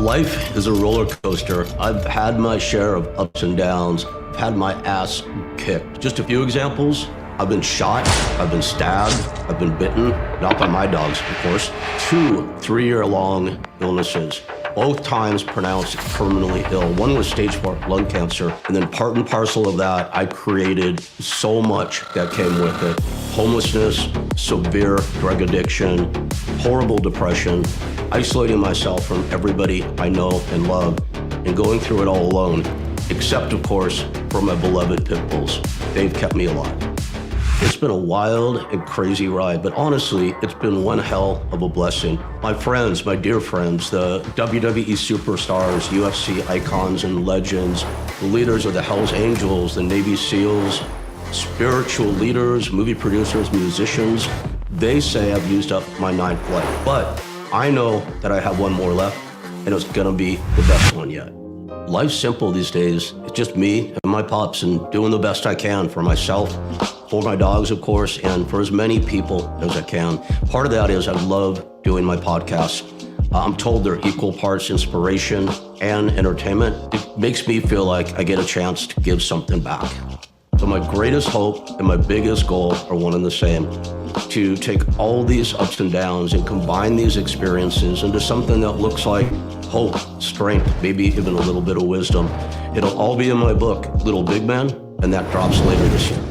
Life is a roller coaster. I've had my share of ups and downs. I've had my ass kicked. Just a few examples. I've been shot, I've been stabbed, I've been bitten, not by my dogs, of course. 2 3-year-long illnesses, both times pronounced terminally ill. One was stage 4 lung cancer, and then part and parcel of that, I created so much that came with it. Homelessness, severe drug addiction, horrible depression, isolating myself from everybody I know and love, and going through it all alone, except, of course, for my beloved pit bulls. They've kept me alive. It's been a wild and crazy ride, but honestly, it's been one hell of a blessing. My friends, my dear friends, the WWE superstars, UFC icons and legends, the leaders of the Hells Angels, the Navy SEALs, spiritual leaders, movie producers, musicians, they say I've used up my 9th life, but I know that I have one more left, and it's gonna be the best one yet. Life's simple these days. It's just me and my pups and doing the best I can for myself, for my dogs, of course, and for as many people as I can. Part of that is I love doing my podcasts. I'm told they're equal parts inspiration and entertainment. It makes me feel like I get a chance to give something back. So my greatest hope and my biggest goal are one and the same: to take all these ups and downs and combine these experiences into something that looks like hope, strength, maybe even a little bit of wisdom. It'll all be in my book, Little Big Man, and that drops later this year.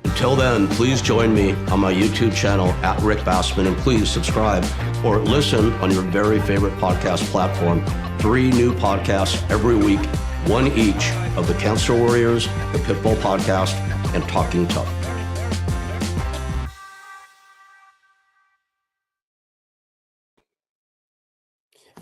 Until then, please join me on my YouTube channel at Rick Bassman, and please subscribe or listen on your very favorite podcast platform. 3 new podcasts every week, one each of the Cancer Warriors, the Pitbull Podcast, and Talking Tough.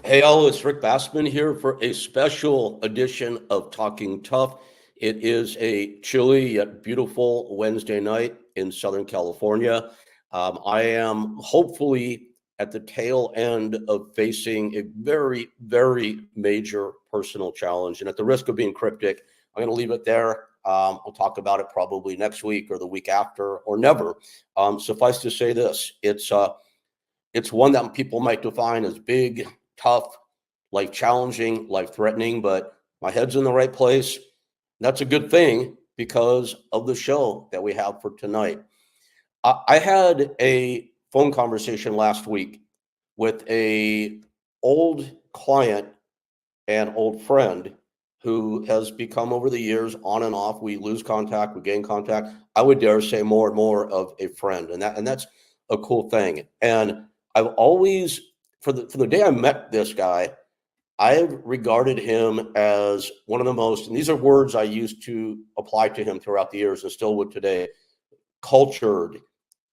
Hey, all, it's Rick Bassman here for a special edition of Talking Tough. It is a chilly yet beautiful Wednesday night in Southern California. I am hopefully at the tail end of facing a very, very major personal challenge. And at the risk of being cryptic, I'm going to leave it there. I'll talk about it probably next week or the week after or never. Suffice to say this, it's one that people might define as big, tough, life challenging, life threatening, but my head's in the right place. That's a good thing because of the show that we have for tonight. I had a phone conversation last week with a old client and old friend who has become, over the years, on and off. We lose contact, we gain contact. I would dare say more and more of a friend, and that's a cool thing. And I've always, from the day I met this guy, I've regarded him as one of the most, and these are words I used to apply to him throughout the years and still would today: cultured,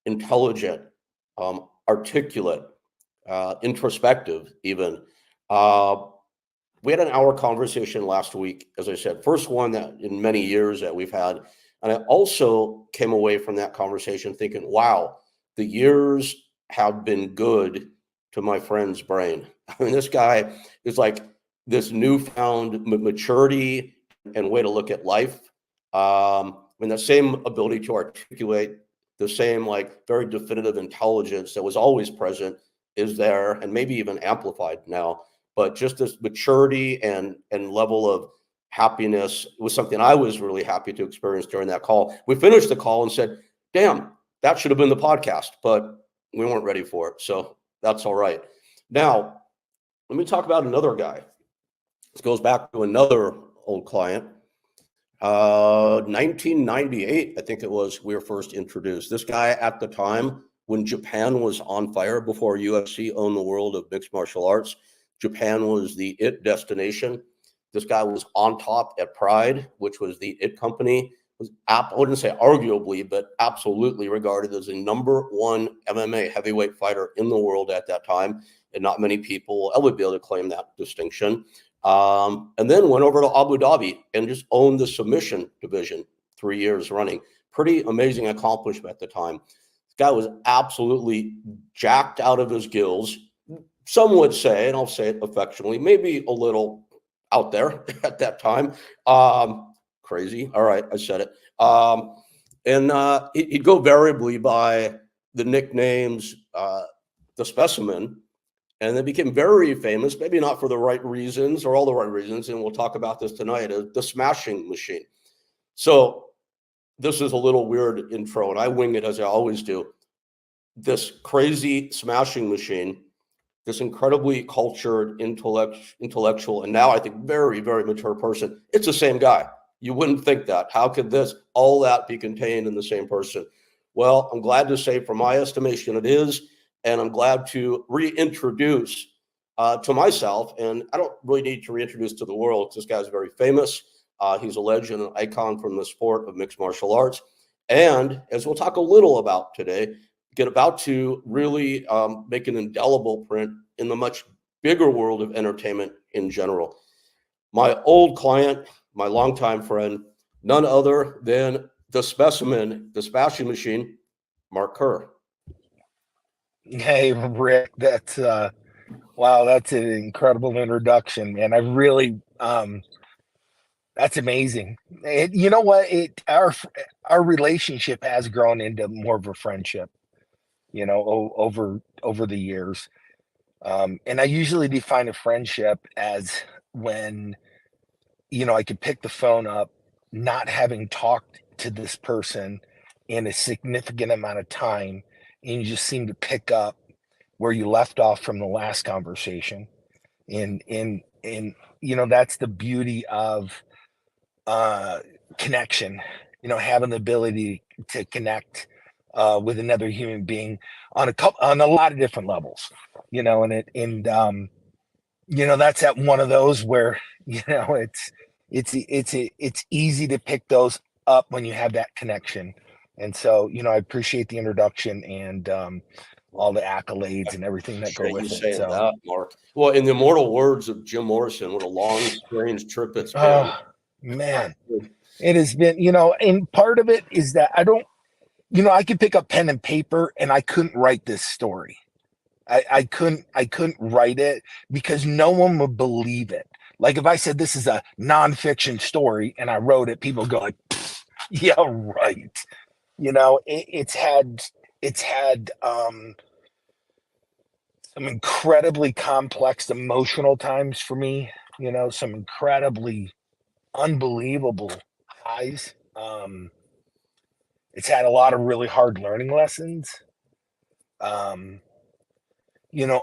intelligent, articulate, introspective even. We had an hour conversation last week, as I said, first one that in many years that we've had. And I also came away from that conversation thinking, wow, the years have been good to my friend's brain. I mean, this guy is like this newfound maturity and way to look at life. I mean, the same ability to articulate, the same like very definitive intelligence that was always present is there, and maybe even amplified now. But just this maturity and level of happiness was something I was really happy to experience during that call. We finished the call and said, damn, that should have been the podcast, but we weren't ready for it. So that's all right. Now, let me talk about another guy. This goes back to another old client. 1998, I think it was, we were first introduced. This guy at the time, when Japan was on fire, before UFC owned the world of mixed martial arts, Japan was the it destination. This guy was on top at Pride, which was the it company. I wouldn't say arguably, but absolutely regarded as the #1 MMA heavyweight fighter in the world at that time. And not many people will ever be able to claim that distinction. And then went over to Abu Dhabi and just owned the submission division 3 years running. Pretty amazing accomplishment at the time. This guy was absolutely jacked out of his gills. Some would say, and I'll say it affectionately, maybe a little out there at that time. Crazy. All right, I said it. And he'd go variably by the nicknames, the Specimen and they became very famous, maybe not for the right reasons or all the right reasons. And we'll talk about this tonight, the smashing machine. So this is a little weird intro, and I wing it as I always do. This crazy smashing machine, this incredibly cultured, intellectual, and now I think very, very mature person. It's the same guy. You wouldn't think that. How could all that be contained in the same person? Well, I'm glad to say, from my estimation, it is. And I'm glad to reintroduce to myself, and I don't really need to reintroduce to the world, because this guy's very famous. He's a legend, an icon from the sport of mixed martial arts. And as we'll talk a little about today, get about to really make an indelible print in the much bigger world of entertainment in general. My old client, my longtime friend, none other than the specimen, the smashing machine, Mark Kerr. Hey, Rick, that's wow, that's an incredible introduction, man. I really that's amazing. You know what? Our relationship has grown into more of a friendship, over the years. And I usually define a friendship as when, I could pick the phone up, not having talked to this person in a significant amount of time, and you just seem to pick up where you left off from the last conversation. And that's the beauty of connection, having the ability to connect with another human being on a lot of different levels, that's at one of those where, it's easy to pick those up when you have that connection. And so, I appreciate the introduction and all the accolades and everything that go Appreciate you with it. saying So, that, Mark. Well, in the immortal words of Jim Morrison, what a long, strange trip it's been. oh man, it has been, and part of it is that I could pick up pen and paper and I couldn't write this story. I couldn't write it because no one would believe it. Like if I said this is a nonfiction story and I wrote it, people go like, yeah, right. It's had some incredibly complex emotional times for me, some incredibly unbelievable highs. It's had a lot of really hard learning lessons. Um,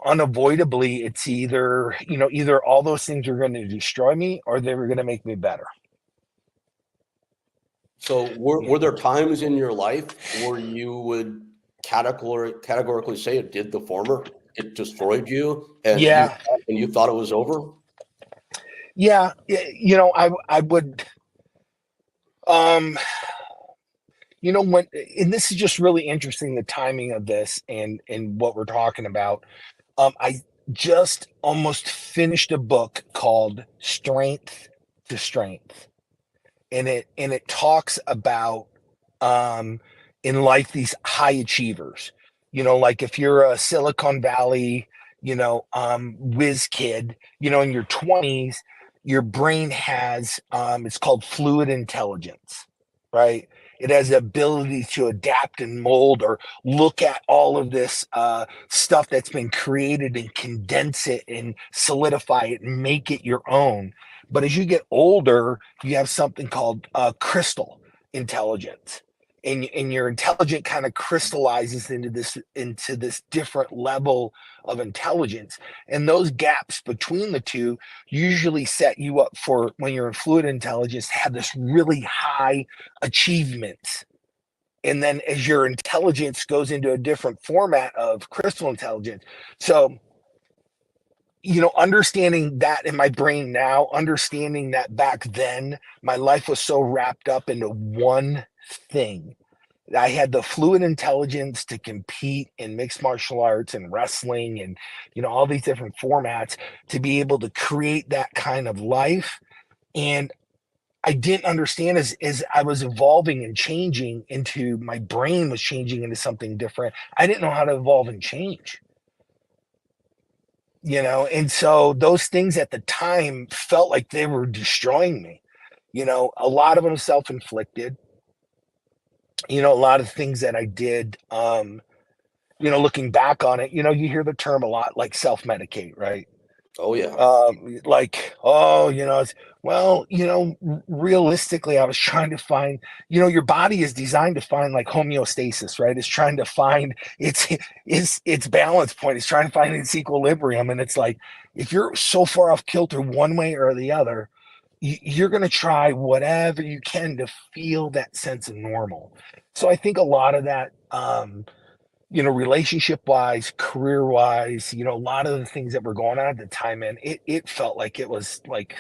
Unavoidably, it's either all those things are going to destroy me or they were going to make me better. So were there times in your life where you would categorically say it did the former? It destroyed you, and Yeah, you thought it was over? yeah. I would, um, when, and this is just really interesting, the timing of this and what we're talking about. I just almost finished a book called Strength to Strength, and it talks about um in life these high achievers, like if you're a Silicon Valley, whiz kid, in your 20s, your brain has it's called fluid intelligence, right? It has the ability to adapt and mold or look at all of this stuff that's been created and condense it and solidify it and make it your own. But as you get older, you have something called crystal intelligence, and your intelligence kind of crystallizes into this different level of intelligence, and those gaps between the two usually set you up for, when you're in fluid intelligence, have this really high achievement. And then as your intelligence goes into a different format of crystal intelligence, so understanding that in my brain now, understanding that back then, my life was so wrapped up into one thing. I had the fluid intelligence to compete in mixed martial arts and wrestling and, all these different formats, to be able to create that kind of life. And I didn't understand, as I was evolving and changing into, my brain was changing into something different. I didn't know how to evolve and change. And so those things at the time felt like they were destroying me. A lot of them self-inflicted. A lot of things that I did, looking back on it, you hear the term a lot, like self-medicate, right? Oh yeah. Like, oh, well, realistically, I was trying to find, your body is designed to find like homeostasis, right? It's trying to find its balance point. It's trying to find its equilibrium. And it's like, if you're so far off kilter one way or the other, you're going to try whatever you can to feel that sense of normal. So I think a lot of that, relationship wise, career wise, a lot of the things that were going on at the time, and it felt like it was like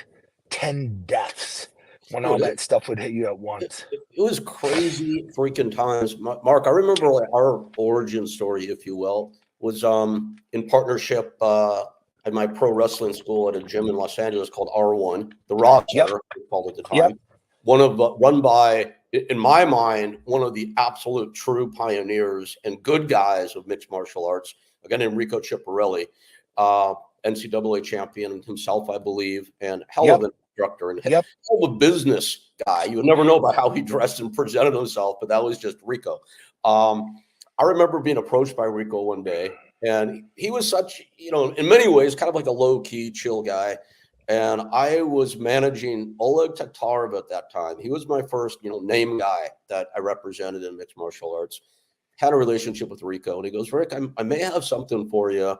10 deaths when all Dude, that stuff would hit you at once. it was crazy freaking times. Mark, I remember like our origin story, if you will, was in partnership at my pro wrestling school at a gym in Los Angeles called R1, the Raw Yep. Center, we called it at the Yep. time. Run by, in my mind, one of the absolute true pioneers and good guys of mixed martial arts, a guy named Rico Chiapparelli, NCAA champion himself, I believe, and hell Yep. of an instructor and Yep. hell of a business guy. You would never know about how he dressed and presented himself, but that was just Rico. I remember being approached by Rico one day, and he was such, in many ways, kind of like a low-key, chill guy. And I was managing Oleg Tatarov at that time. He was my first, name guy that I represented in mixed martial arts. Had a relationship with Rico, and he goes, Rick, I may have something for you,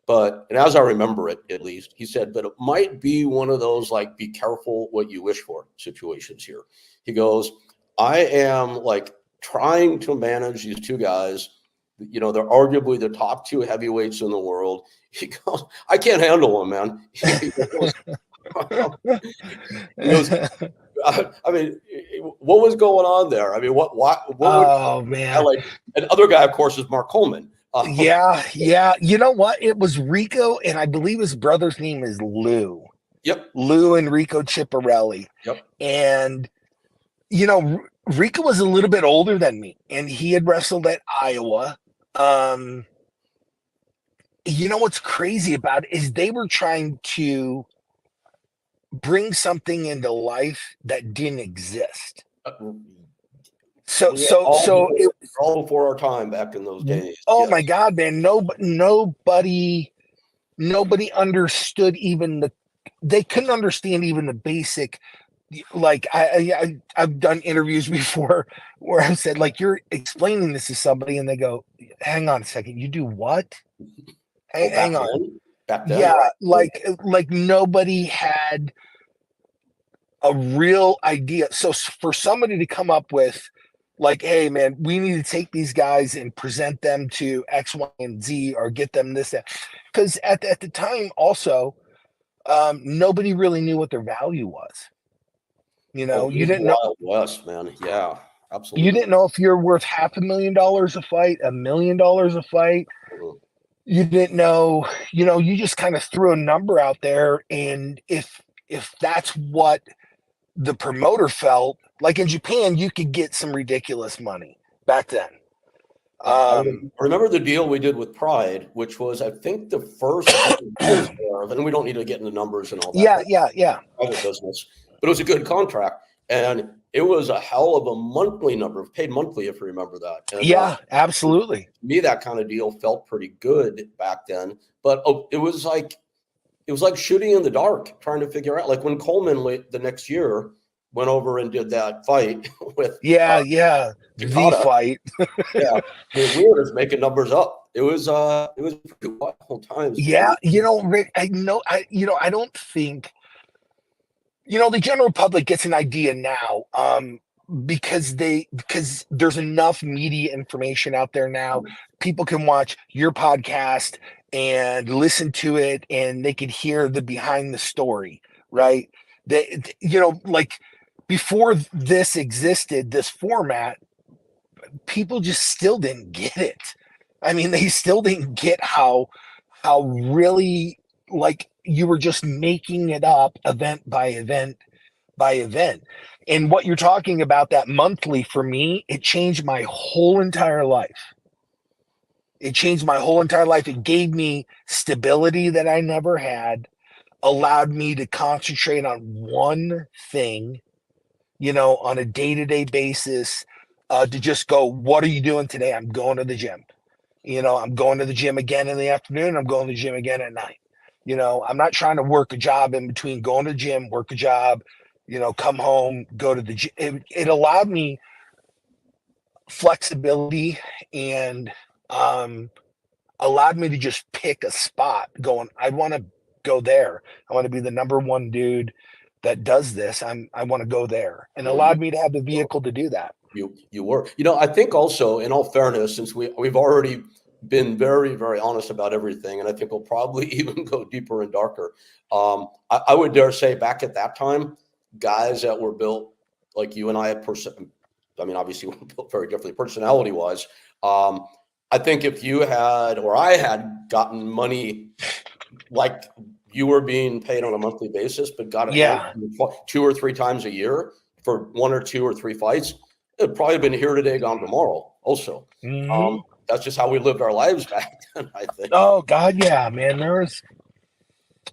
and as I remember it, at least, he said, but it might be one of those like, be careful what you wish for situations here. He goes, I am like trying to manage these two guys. They're arguably the top two heavyweights in the world. He goes, I can't handle them, man. He goes, I mean, what was going on there? I mean, what Oh man. like, and other guy, of course, is Mark Coleman. Yeah. You know what? It was Rico, and I believe his brother's name is Lou. Yep. Lou and Rico Chiapparelli. Yep. And Rico was a little bit older than me, and he had wrestled at Iowa. What's crazy about it is they were trying to bring something into life that didn't exist. So it was all before our time back in those days. Oh my God, man! Nobody understood even they couldn't understand even the basic. Like I've done interviews before where I've said, like, you're explaining this to somebody and they go, hang on a second, you do what? Hang on. Back then, yeah, like nobody had a real idea. So for somebody to come up with like, hey man, we need to take these guys and present them to X, Y, and Z, or get them this, that. Because at the time also, nobody really knew what their value was. You didn't know. West, man. Yeah, absolutely. You didn't know if you're worth $500,000 a fight, $1 million a fight. Mhm. You didn't know. You just kind of threw a number out there, and if that's what the promoter felt like in Japan, you could get some ridiculous money back then. I remember the deal we did with Pride, which was, I think, the first and we don't need to get into numbers and all that. Yeah. Private business, but it was a good contract, and it was a hell of a monthly number, paid monthly, if you remember that. And, yeah, absolutely. To me, that kind of deal felt pretty good back then, but it was like shooting in the dark, trying to figure out. Like when Coleman the next year went over and did that fight with the fight. Yeah, we were just making numbers up. It was pretty wild times. Yeah, Rick, I don't think the general public gets an idea now, because there's enough media information out there now. People can watch your podcast and listen to it, and they can hear the behind the story, right? Like before this existed, this format, people just still didn't get it. I mean, they still didn't get how really, like, you were just making it up event by event by event. And what you're talking about, that monthly, for me, it changed my whole entire life. It changed my whole entire life. It gave me stability that I never had, allowed me to concentrate on one thing, on a day-to-day basis, to just go, what are you doing today? I'm going to the gym. I'm going to the gym again in the afternoon. I'm going to the gym again at night. I'm not trying to work a job in between going to the gym, work a job, come home, go to the gym. It allowed me flexibility and um, allowed me to just pick a spot going, I want to go there. I want to be the number one dude that does this. I want to go there, and Well, you allowed me to have the vehicle to do that. you were. I think also, in all fairness, since we've already been very, very honest about everything, and I think we'll probably even go deeper and darker. I would dare say back at that time, guys that were built like you and I I mean, obviously we're built very differently personality wise. I think if you had or I had gotten money like you were being paid on a monthly basis, but got it handed Yeah. to you 2 or 3 times a year for 1 or 2 or 3 fights, it'd probably been here today, gone tomorrow. Also, Hmm. that's just how we lived our lives back then, I think. Oh God, yeah, man. There was,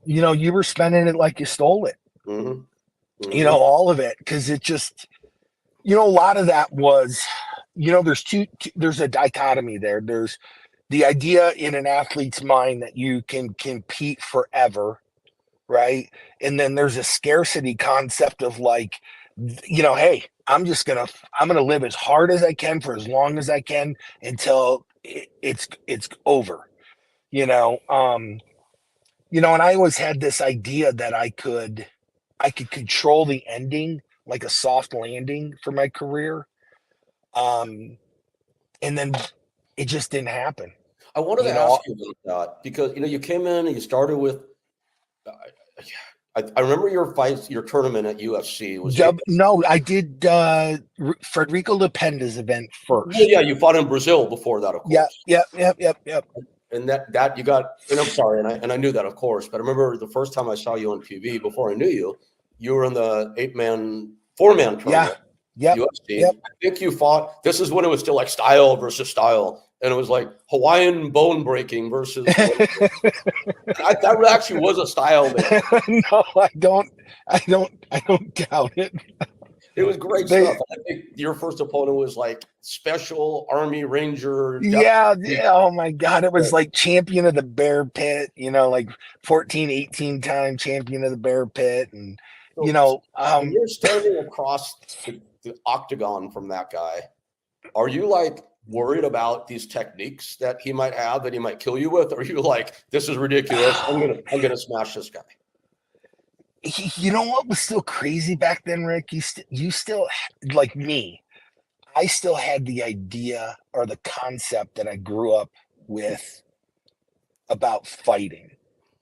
you were spending it like you stole it. Hmm. Hmm. All of it, because it just, a lot of that was, there's a dichotomy there. There's the idea in an athlete's mind that you can compete forever, right? And then there's a scarcity concept of like, hey, I'm gonna live as hard as I can for as long as I can until it's over. You know, um, and I always had this idea that I could control the ending, like a soft landing for my career. Um, and then it just didn't happen. I wanted to You ask know, you about that because you came in and you started with. I remember your fights, your tournament at UFC was eight. No, I did Federico Lependa's event Well, first. yeah, you fought in Brazil before that, of Yep, course. yep, yep, yep, yep. And that you got, and I'm sorry, and I knew that, of course, but I remember the first time I saw you on TV before I knew you, you were in the 4-man Yeah, tournament, yep, UFC. yep. I think you fought. This is when it was still like style versus style, and it was like Hawaiian bone breaking versus. That actually was a style match. No, I don't doubt it. It was great stuff. They, I think your first opponent was like Special Army Ranger. yeah, oh my God, it was like champion of the bear pit, like 14, 18-time champion of the bear pit. And, So when you're standing across the octagon from that guy, are you like worried about these techniques that he might have that he might kill you with? Or are you like, this is ridiculous. I'm gonna smash this guy. you know what was still crazy back then, Rick? You still, like me, I still had the idea or the concept that I grew up with about fighting.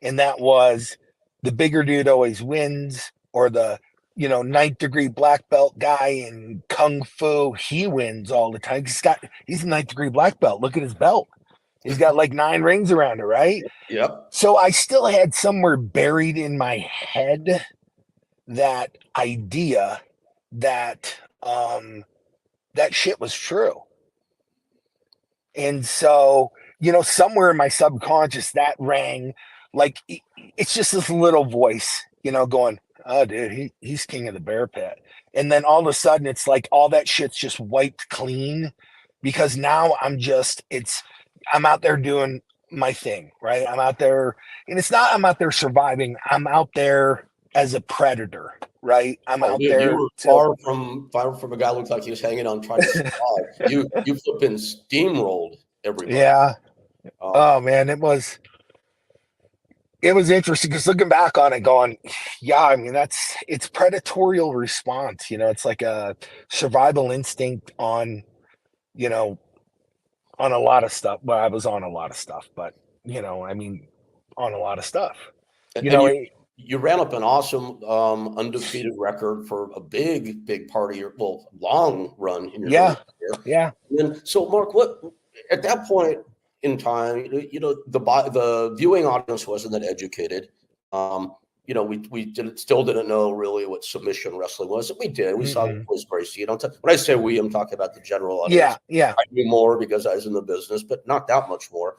And that was the bigger dude always wins, or the, ninth degree black belt guy in Kung Fu, he wins all the time. He's a ninth degree black belt. Look at his belt. He's got like 9 rings around it, right? Yep. So I still had somewhere buried in my head that idea that that shit was true. And so, somewhere in my subconscious that rang like it's just this little voice, going, oh, dude, he's king of the bear pit. And then all of a sudden, it's like all that shit's just wiped clean because now I'm out there doing my thing, right? I'm out there, and it's not I'm out there surviving, I'm out there as a predator, right? I'm Oh, out dude, you there were to, far from a guy who looked like he was hanging on trying to survive. You flipping steamrolled everybody. yeah. Um, Oh man, it was interesting because looking back on it, going, yeah, I mean it's predatorial response. It's like a survival instinct on, you know, on a lot of stuff. Well, I was on a lot of stuff, but I mean, on a lot of stuff. You and know, you ran up an awesome undefeated record for a big part of your long run in your yeah, career. yeah, And so, Mark, what at that point in time, the viewing audience wasn't that educated. We still didn't know really what submission wrestling was. We did. We saw mm-mm. was Gracie. When I say we, I'm talking about the general Yeah, audience. yeah, I knew more because I was in the business, but not that much more.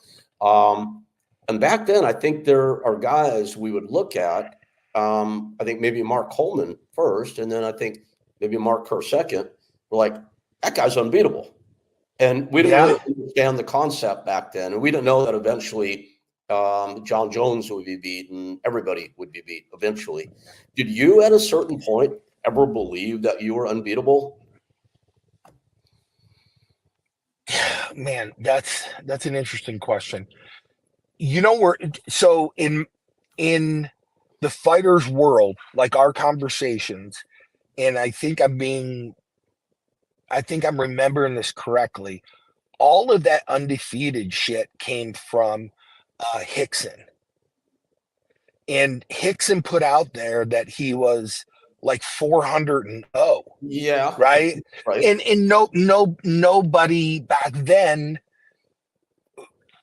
And back then, I think there are guys we would look at. I think maybe Mark Coleman first, and then I think maybe Mark Kerr second. We're like, that guy's unbeatable. And we didn't Yeah. really understand the concept back then. And we didn't know that eventually John Jones would be beat and everybody would be beat eventually. Did you at a certain point ever believe that you were unbeatable? Man, that's an interesting question. You know, where so in the fighter's world, like our conversations, and I think I'm remembering this correctly. All of that undefeated shit came from Hickson. And Hickson put out there that he was like 400-0, Yeah, right? right. And nobody back then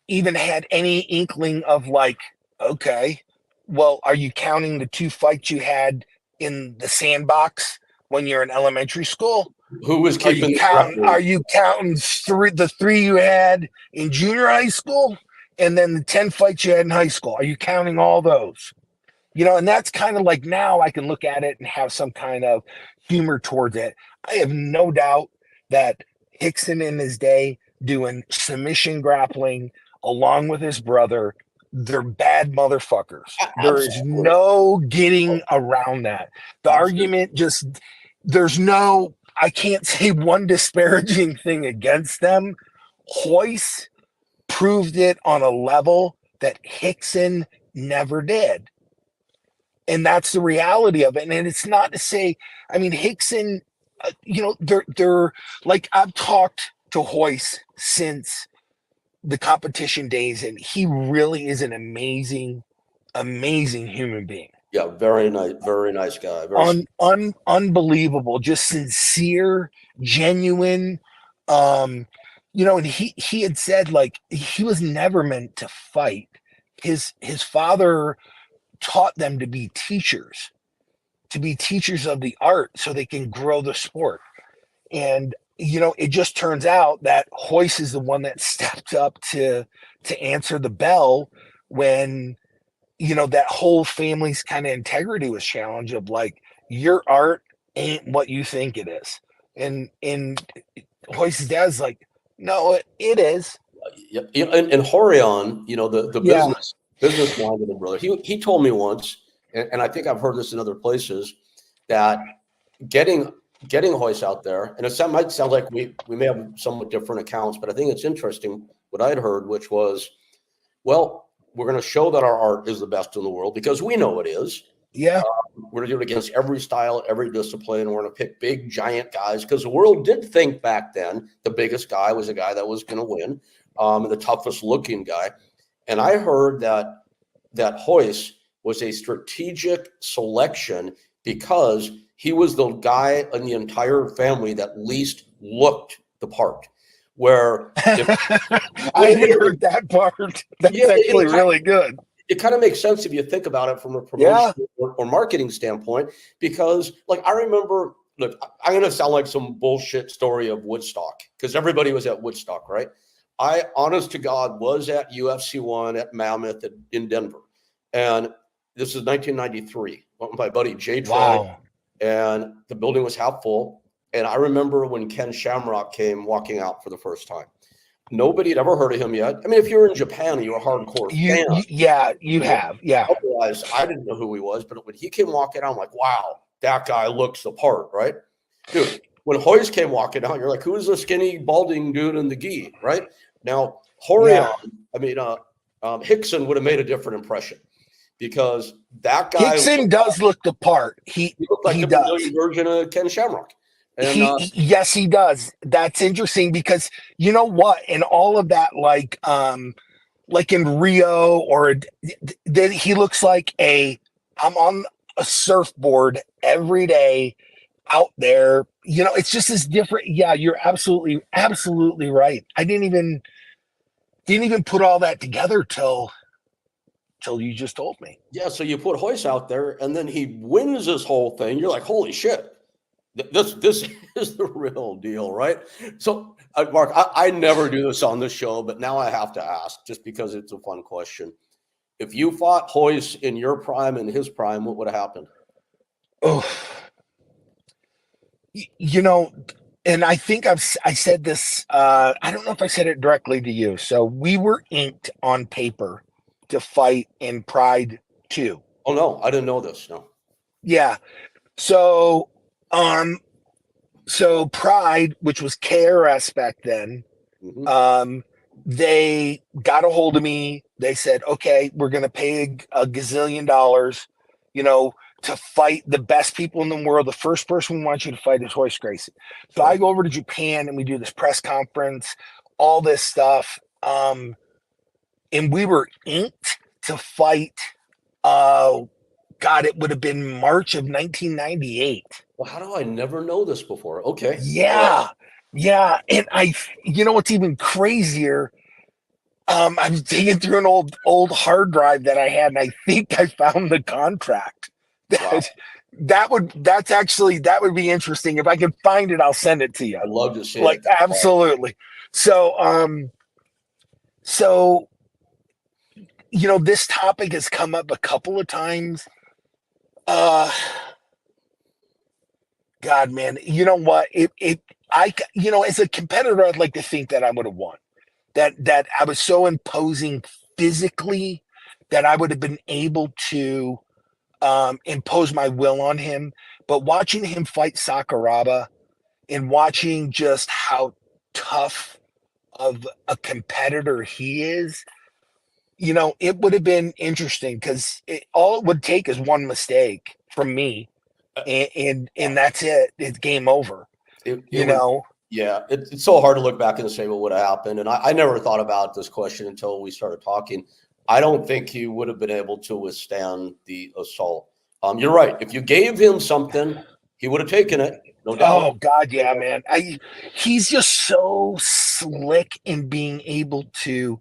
even had any inkling of like, okay, well, are you counting the 2 fights you had in the sandbox when you're in elementary school? Who was Are you keeping the counting? record? Are you counting the 3 you had in junior high school, and then the 10 fights you had in high school? Are you counting all those? You know, and that's kind of like now I can look at it and have some kind of humor towards it. I have no doubt that Hickson in his day doing submission grappling along with his brother, they're bad motherfuckers. There is Absolutely. no getting around that. The Absolutely. argument just, there's no, I can't say one disparaging thing against them. Hoist proved it on a level that Hickson never did. And that's the reality of it. And it's not to say, I mean, Hickson, they're like, I've talked to Hoist since the competition days, and he really is an amazing, amazing human being. Yeah, very nice guy. Unbelievable, just sincere, genuine. Um, and he had said like he was never meant to fight. His father taught them to be teachers of the art so they can grow the sport. And it just turns out that Hoist is the one that stepped up to answer the bell when that whole family's kind of integrity was challenged of like your art ain't what you think it is. And Hoist's dad's like, no, it is. Yeah, and Horion, the Yeah. business minded brother. He told me once, and I think I've heard this in other places, that getting Hoist out there, and might sound like we may have somewhat different accounts, but I think it's interesting what I'd heard, which was, well, we're going to show that our art is the best in the world because we know it is. Yeah. We're going to do it against every style, every discipline. We're going to pick big, giant guys because the world did think back then the biggest guy was a guy that was going to win, and the toughest looking guy. And I heard that Hoist was a strategic selection because he was the guy in the entire family that least looked the part. Where if I hadn't heard that part. That's yeah, actually really good. it kind of makes sense if you think about it from a Yeah. promotion or marketing standpoint, because like I remember, look, I'm going to sound like some bullshit story of Woodstock because everybody was at Woodstock, right? I, honest to God, was at UFC 1 at Mammoth in Denver. And this is 1993. Went with my buddy Jay Troy, Wow. and the building was half full. And I remember when Ken Shamrock came walking out for the first time. Nobody had ever heard of him yet. I mean, if you're in Japan and you're a hardcore fan, Yeah, you you know, have. Yeah. otherwise, I didn't know who he was. But when he came walking out, I'm like, wow, that guy looks the part, right? Dude, when Hoist came walking out, you're like, who's the skinny, balding dude in the gi, right? Now, Horion, Yeah. I mean, Hickson would have made a different impression because that guy Hickson does look the part. he looked like He the does. Brazilian version of Ken Shamrock. And Yes, he does. That's interesting because you know what? In all of that, like in Rio or that he looks like I'm on a surfboard every day out there. It's just as different. Yeah, you're absolutely right. I didn't even put all that together till you just told me. yeah, so you put Hoist out there, and then he wins this whole thing. You're like, holy shit, this is the real deal, right? So, Mark, I never do this on the show, but now I have to ask just because it's a fun question. If you fought Hoist in your prime and his prime, what would have happened? Oh, you know, and I think I said this. I don't know if I said it directly to you. So we were inked on paper to fight in Pride 2. Oh no, I didn't know this. No. Yeah. So um so Pride, which was KRS back then, Hmm. um, they got a hold of me. They said, okay, we're going to pay a gazillion dollars, you know, to fight the best people in the world. The first person we want you to fight is Hoist Gracie. So I Sure. go over to Japan and we do this press conference, all this stuff. And we were inked to fight. Uh, God, it would have been March of 1998. Well, how do I never know this before? Okay. All right. Yeah. Yeah. And you know what's even crazier? I was digging through an old hard drive that I had, and I think I found the contract. Wow. That would be interesting. If I can find it, I'll send it to you. I'd love to see Like it. absolutely. So so this topic has come up a couple of times. Uh God, man, you know what? As a competitor, I'd like to think that I would have won. That I was so imposing physically that I would have been able to impose my will on him. But watching him fight Sakuraba and watching just how tough of a competitor he is, it would have been interesting because all it would take is one mistake from me, Uh, and that's it. It's game over. it You would, know, yeah, it's so hard to look back and say what would have happened. And I never thought about this question until we started talking. I don't think he would have been able to withstand the assault. You're right. If you gave him something, he would have taken it, no doubt. oh God, yeah, man. He's just so slick in being able to,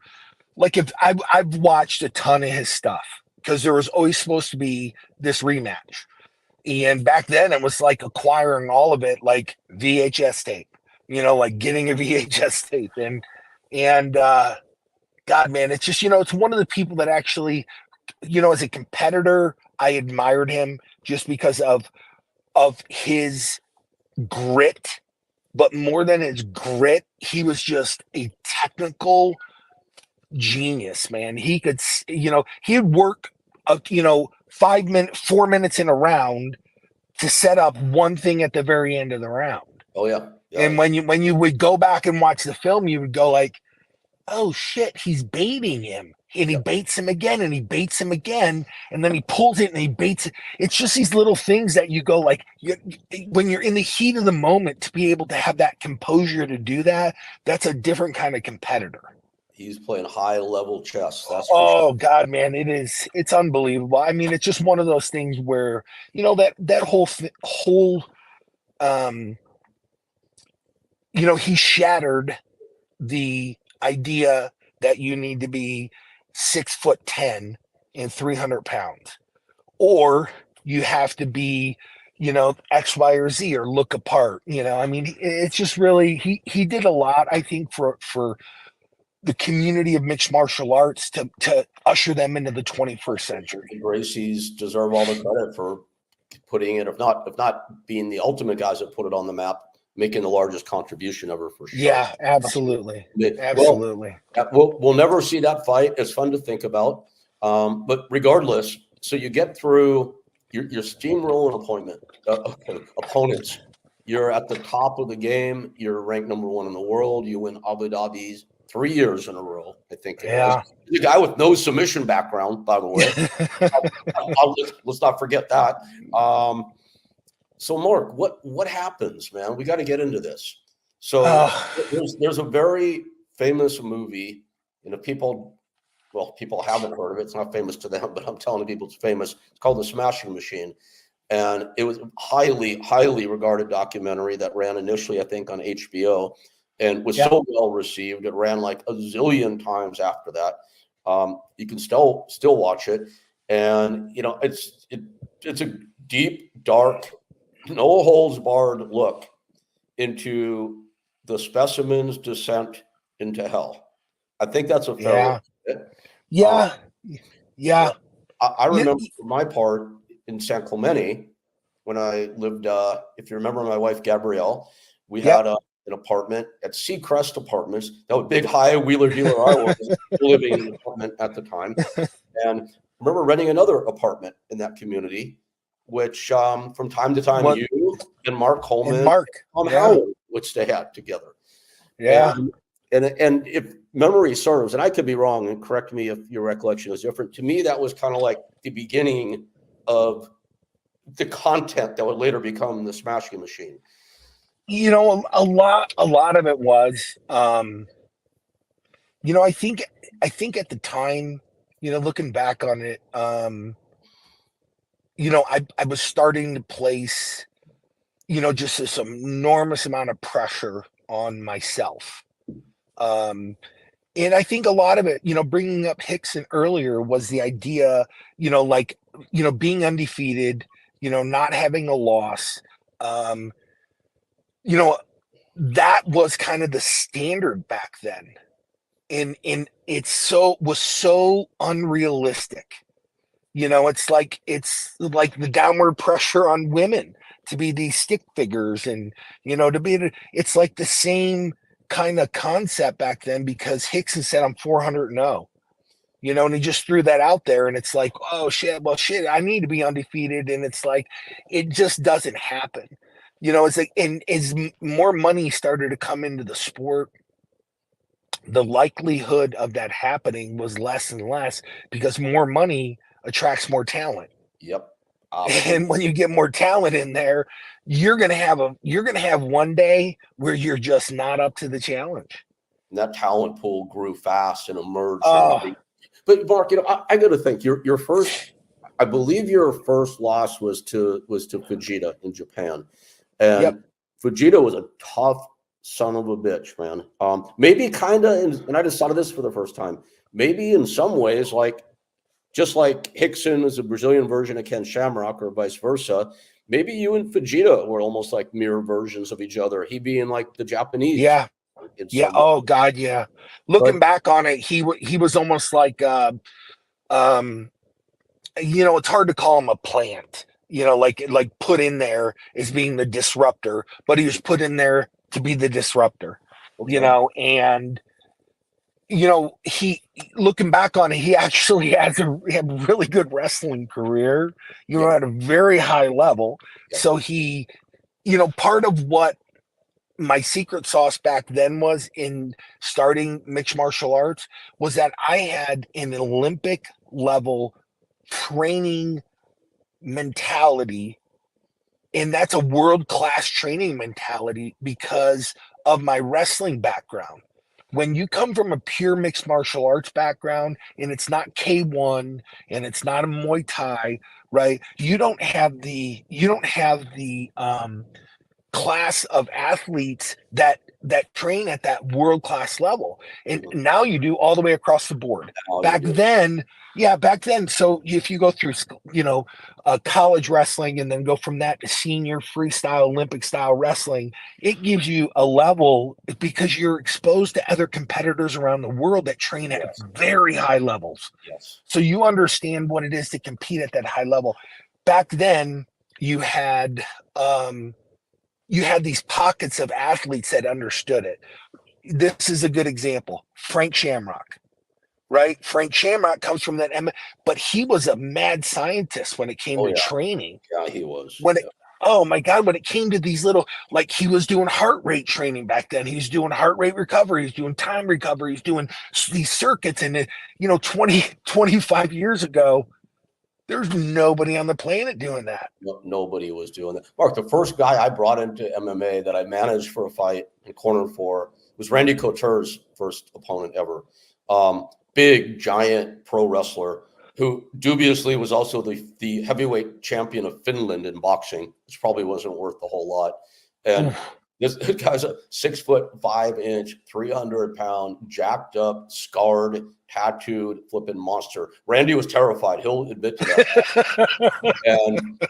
like, if I've watched a ton of his stuff because there was always supposed to be this rematch. And back then it was like acquiring all of it like VHS tape, like getting a VHS tape. And God, man, it's just, it's one of the people that actually, as a competitor, I admired him just because of his grit, but more than his grit, he was just a technical genius, man. He could, he'd work, 5 minutes, 4 minutes in a round to set up one thing at the very end of the round. Oh yeah, yeah, And when you would go back and watch the film, you would go like, oh shit, he's baiting him. And he yeah. baits him again and he baits him again. And then he pulls it and he baits it. It's just these little things that you go like, when you're in the heat of the moment, to be able to have that composure to do that, that's a different kind of competitor. He's playing high level chess. That's for sure. Oh God, man, it's unbelievable. I mean, it's just one of those things where, that whole um he shattered the idea that you need to be 6'10" and 300 pounds, or you have to be, X, Y, or Z, or look apart. I mean, it's just really he did a lot, I think, for the community of mixed martial arts to usher them into the 21st century. The Gracies deserve all the credit for putting it, if not being the ultimate guys that put it on the map, making the largest contribution ever for sure. Yeah, absolutely, Well, absolutely. we'll never see that fight. It's fun to think about, but regardless, so you get through your steamrolling opponents. You're at the top of the game. You're ranked number one in the world. You win Abu Dhabi's 3 years in a row, I think it is. Yeah. The guy with no submission background, by the way. Let's not forget that. So, Mark, what happens, man? We got to get into this. So, uh, there's a very famous movie, and if people haven't heard of it, it's not famous to them, but I'm telling people it's famous. It's called The Smashing Machine, and it was a highly, highly regarded documentary that ran initially, I think, on HBO, and was yeah. so well received. It ran like a zillion times after that. You can still watch it, and it's a deep, dark, no holds barred look into the specimen's descent into hell. I think that's a fair way Yeah. to say it. Uh, Yeah. Yeah. I Yeah. remember for my part in San Clemente when I lived, if you remember my wife Gabrielle, We Yep. had an apartment at Seacrest Apartments. That was big, high wheeler dealer I was living in an apartment at the time. And I remember renting another apartment in that community, which from time to time, What you and Mark and Coleman, Mark? Tom Yeah, Howard would stay at together. yeah. And if memory serves, and I could be wrong, and correct me if your recollection is different. To me, that was kind of like the beginning of the content that would later become the Smashing Machine. You know, a lot of it was, you know, I think at the time, you know, looking back on it, you know, I was starting to place, you know, just this enormous amount of pressure on myself. Um, and I think a lot of it, you know, bringing up Hickson earlier was the idea, you know, like, you know, being undefeated, you know, not having a loss. Um, you know, that was kind of the standard back then. And it's so unrealistic. You know, it's like the downward pressure on women to be these stick figures, and you know, to be it's like the same kind of concept back then, because Hickson said I'm 400-0, you know, and he just threw that out there, and it's like, oh shit, well shit, I need to be undefeated, and it's like it just doesn't happen. You know, it's like, and as more money started to come into the sport, the likelihood of that happening was less and less, because more money attracts more talent. Yep. And when you get more talent in there, you're gonna have one day where you're just not up to the challenge. And that talent pool grew fast and emerged. Oh, But Mark, you know, I got to think your first, I believe your first loss was to Fujita in Japan, yep, and Fujita was a tough son of a bitch, man. Maybe kind of, and I just thought of this for the first time. Maybe in some ways, like just like Hickson is a Brazilian version of Ken Shamrock, or vice versa. Maybe you and Fujita were almost like mirror versions of each other. He being like the Japanese yeah, in yeah. some way. Oh God, yeah. But Looking back on it, he was almost like, um, you know, it's hard to call him a plant. You know, like put in there as being the disruptor, but he was put in there to be the disruptor. You okay, know, and you know, he, looking back on it, he actually had a really good wrestling career, you yeah, know, at a very high level. yeah, So he, you know, part of what my secret sauce back then was in starting mixed martial arts was that I had an Olympic level training mentality, and that's a world class training mentality because of my wrestling background. When you come from a pure mixed martial arts background, and it's not K1 and it's not a Muay Thai, right? You don't have the class of athletes that train at that world class level, and mhm. now you do all the way across the board. Now you Back do. then, yeah, back then, so if you go through, you know, college wrestling, and then go from that to senior freestyle Olympic style wrestling, it gives you a level because you're exposed to other competitors around the world that train at Yes, very high levels, yes, so you understand what it is to compete at that high level. Back then, you had um you had these pockets of athletes that understood it. This is a good example. Frank Shamrock, right? Frank Shamrock comes from that, but he was a mad scientist when it came oh to yeah, training. yeah, he was. When it, Yeah. oh my God, when it came to these little, like, he was doing heart rate training back then. He was doing heart rate recovery. He's doing time recovery. He's doing these circuits. And, you know, 25 years ago, there's nobody on the planet doing that. No, nobody was doing that. Mark, the first guy I brought into MMA that I managed for a fight and cornered for was Randy Couture's first opponent ever. Big, giant pro wrestler who dubiously was also the heavyweight champion of Finland in boxing, which probably wasn't worth a whole lot. And Oof. this guy's a 6'5" 300-pound, jacked up, scarred, tattooed, flipping monster. Randy was terrified. He'll admit to that. And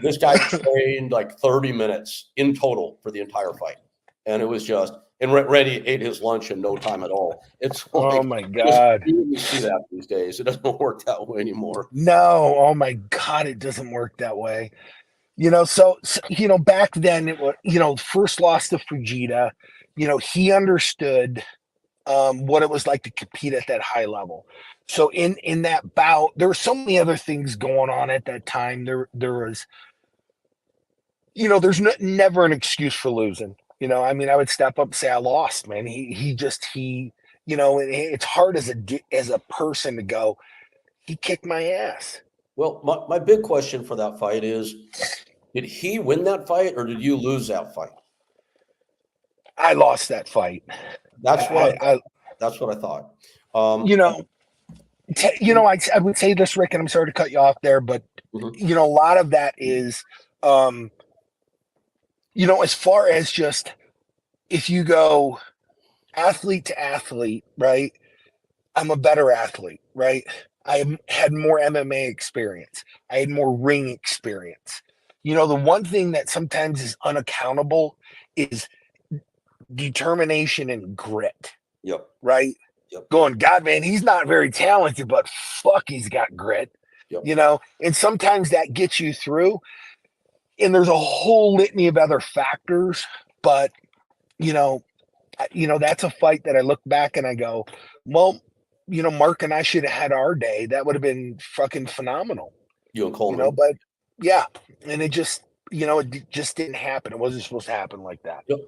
this guy trained like 30 minutes in total for the entire fight. And it was just, and Randy ate his lunch in no time at all. It's Oh like, my just, God. you see that these days. It doesn't work that way anymore. No, oh my God, it doesn't work that way. So back then it was, first loss to Fujita, he understood what it was like to compete at that high level. So in that bout, there were so many other things going on at that time. There was, there's never an excuse for losing. I mean, I would step up and say I lost, man. It's hard as a person to go, he kicked my ass. Well, my big question for that fight is, did he win that fight or did you lose that fight? I lost that fight. That's what I that's what I thought. you know, I would say this, Rick, and I'm sorry to cut you off there, but Mhm. a lot of that is, as far as just if you go athlete to athlete, right? I'm a better athlete, right? Had more MMA experience. I had more ring experience. The one thing that sometimes is unaccountable is determination and grit, Yep. right? Yep. Going, God, man, he's not very talented, but fuck, he's got grit, Yep. and sometimes that gets you through. And there's a whole litany of other factors, but that's a fight that I look back and I go, well, Mark and I should have had our day. That would have been fucking phenomenal, You and Coleman. but yeah. And it just, it just didn't happen. It wasn't supposed to happen like that. Yep.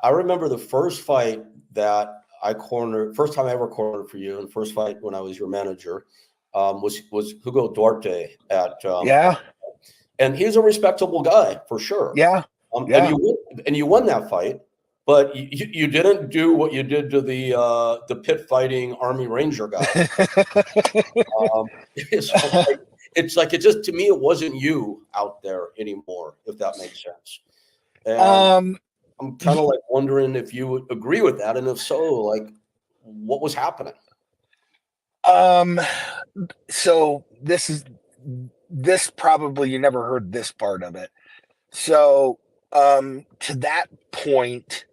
I remember the first fight that I cornered, first time I ever cornered for you, and first fight when I was your manager, was Hugo Duarte Yeah. and he's a respectable guy for sure. Yeah. And Yeah. you won that fight, but you didn't do what you did to the pit fighting Army Ranger guy. It's like it just, to me, it wasn't you out there anymore, if that makes sense. And I'm kind of like wondering if you would agree with that, and if so, like, what was happening? So this probably you never heard this part of it. So to that point,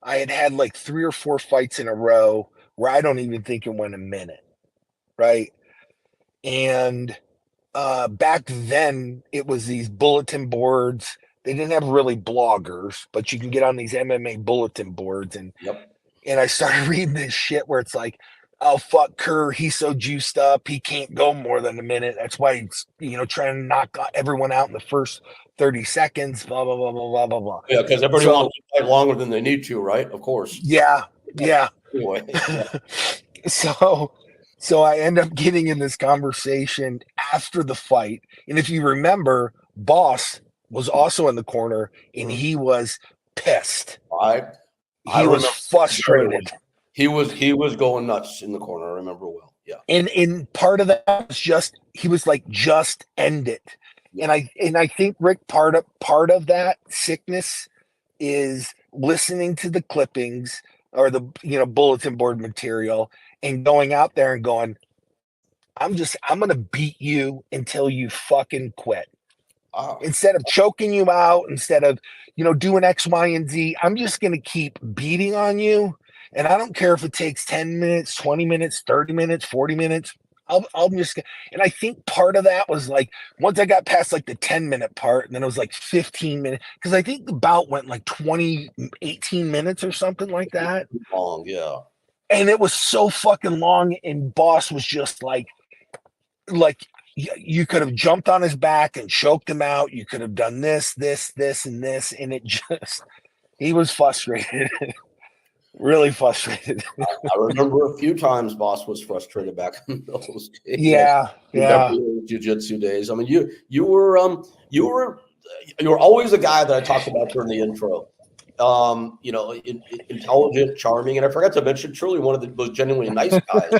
I had like 3 or 4 fights in a row where I don't even think it went a minute, right? And back then it was these bulletin boards. They didn't have really bloggers, but you can get on these MMA bulletin boards, and Yep. I started reading this shit where it's like, oh fuck Kerr, he's so juiced up, he can't go more than a minute. That's why he's trying to knock everyone out in the first 30 seconds. Blah blah blah blah blah blah blah. Yeah, because everybody So wants to fight longer than they need to, right? Of course. yeah. Anyway, yeah. So I end up getting in this conversation after the fight, and if you remember, Boss was also in the corner, and he was pissed. I He was frustrated. He was going nuts in the corner. I remember well. Yeah. And part of that was just he was like, just end it. Yeah. And I think, Rick, part of that sickness is listening to the clippings or the bulletin board material and going out there and going, I'm gonna beat you until you fucking quit. Instead of choking you out, instead of doing X, Y, and Z, I'm just gonna keep beating on you. And I don't care if it takes 10 minutes, 20 minutes, 30 minutes, 40 minutes. I'm just, and I think part of that was like, once I got past like the 10-minute part, and then it was like 15 minutes, because I think the bout went like 18 minutes or something like that. Long, yeah. And it was so fucking long, and Boss was just like you could have jumped on his back and choked him out. You could have done this, and this, and it just, he was frustrated. Really frustrated. I remember a few times Boss was frustrated back in those days. Yeah. Jiu-jitsu days. I mean, you were always the guy that I talked about during the intro. Intelligent, charming, and I forgot to mention, truly one of the most genuinely nice guys.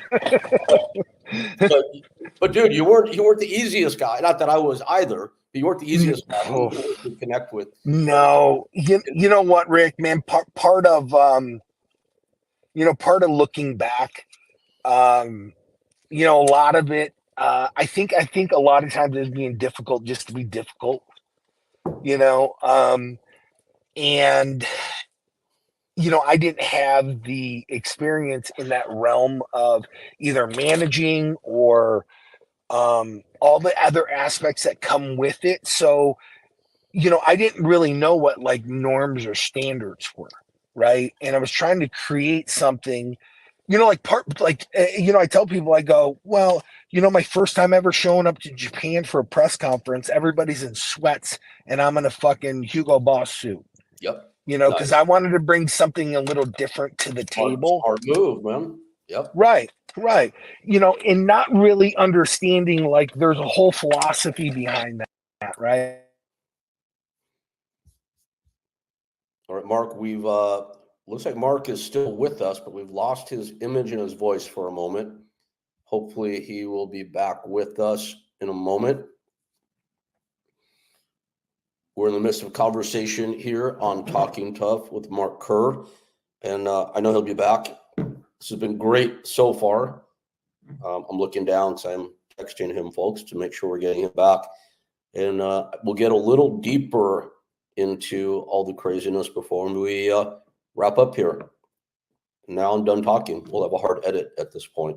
but dude, you weren't the easiest guy. Not that I was either. But you weren't the easiest guy to connect with. No, you know what, Rick, man, part of looking back, a lot of it, I think a lot of times it's being difficult just to be difficult, and I didn't have the experience in that realm of either managing or all the other aspects that come with it. So I didn't really know what like norms or standards were, right? And I was trying to create something, I tell people, I go, well, my first time ever showing up to Japan for a press conference, everybody's in sweats and I'm in a fucking Hugo Boss suit, Yep. because Nice. I wanted to bring something a little different to the table. Smart move, man. Yep. Right, right. And not really understanding like there's a whole philosophy behind that, right? All right, Mark, we've looks like Mark is still with us, but we've lost his image and his voice for a moment. Hopefully he will be back with us in a moment. We're in the midst of a conversation here on Talking Tough with Mark Kerr, and I know he'll be back. This has been great so far. I'm looking down because I'm texting him, folks, to make sure we're getting him back. And we'll get a little deeper into all the craziness before we wrap up here. Now I'm done talking. We'll have a hard edit at this point.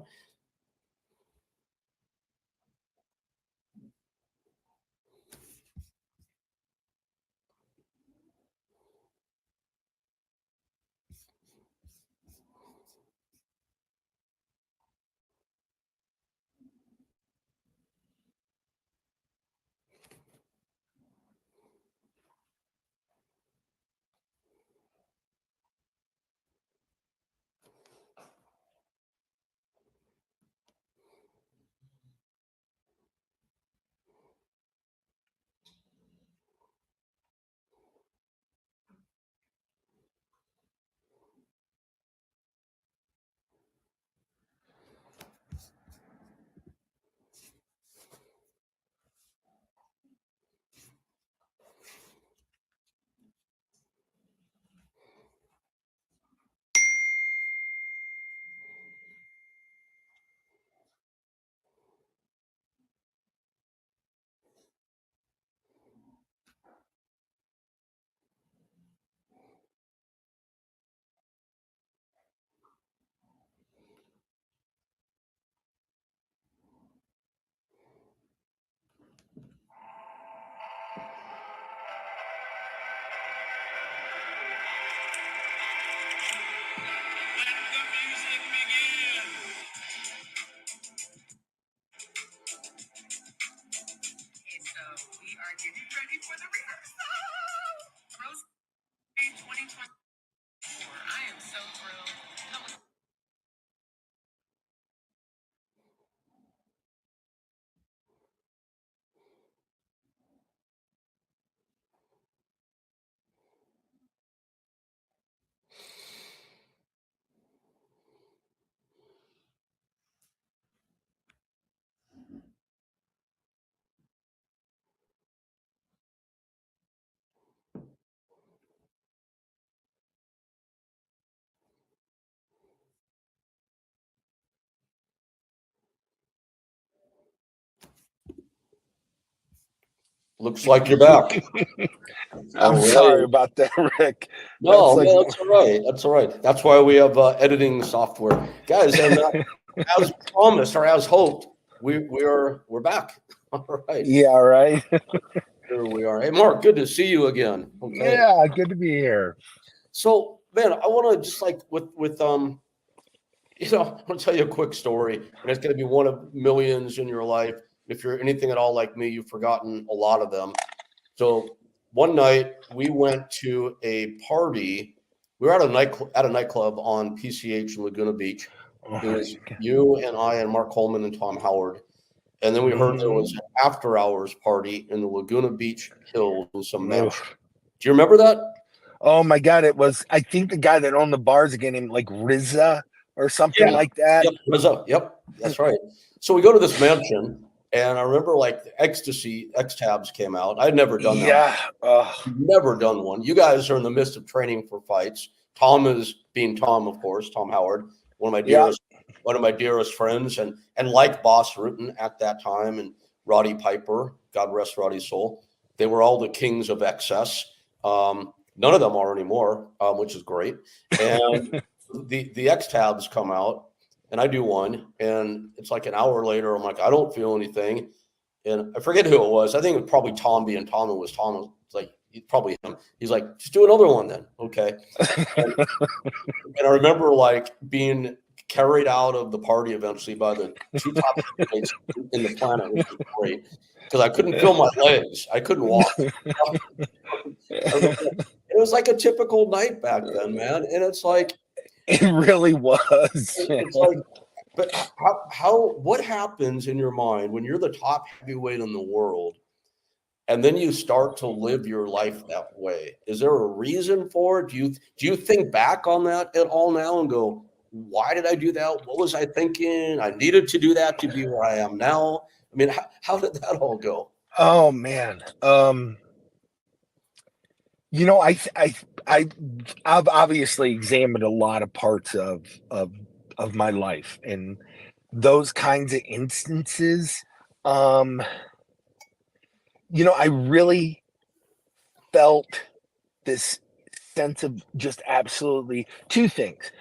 Looks like you're back. I'm All sorry right. about that, Rick. That's No, like, no, that's all right. That's all right. That's why we have editing software, guys. And as promised or as hoped, we're back. All right, yeah, right. here we are. Hey, Mark, good to see you again. Okay, Yeah, good to be here. so man, I want to just like I want to tell you a quick story, and it's going to be one of millions in your life. If you're anything at all like me, you've forgotten a lot of them. So one night we went to a party. We were at a nightclub on PCH in Laguna Beach. Oh It my was God. you and I and Mark Coleman and Tom Howard. And then we heard there was Mhm. an after hours party in the Laguna Beach Hills in some mansion. Oof. Do you remember that? Oh my God, it was, I think the guy that owned the bars again named like Rizza or something Yeah. like that. Yep. Rizzo. Yep. That's right. So we go to this mansion, and I remember like the ecstasy X tabs came out. I'd never done that. Yeah. Oh, Never done one. You guys are in the midst of training for fights. Tom is being Tom, of course, Tom Howard, yeah. one of my dearest friends, and like Boss Rutan at that time, and Roddy Piper, God rest Roddy's soul. They were all the kings of excess. None of them are anymore, which is great. And the X tabs come out, and I do one, and it's like an hour later. I'm like, I don't feel anything. and I forget who it was. I think it was probably Tom being Tom. It was Tom. Was like probably him. He's like, just do another one then, okay? And I remember like being carried out of the party eventually by the two top teammates in the planet, which was great because I couldn't feel my legs. I couldn't walk. It was like a typical night back then, man. And it's like, It really was. it's like, but what happens in your mind when you're the top heavyweight in the world and then you start to live your life that way? Is there a reason for it? Do you think back on that at all now and go, why did I do that? What was I thinking? I needed to do that to be where I am now. I mean, how did that all go? Oh man. You know, I've obviously examined a lot of parts of my life, and those kinds of instances, um, you know, I really felt this sense of just absolutely two things,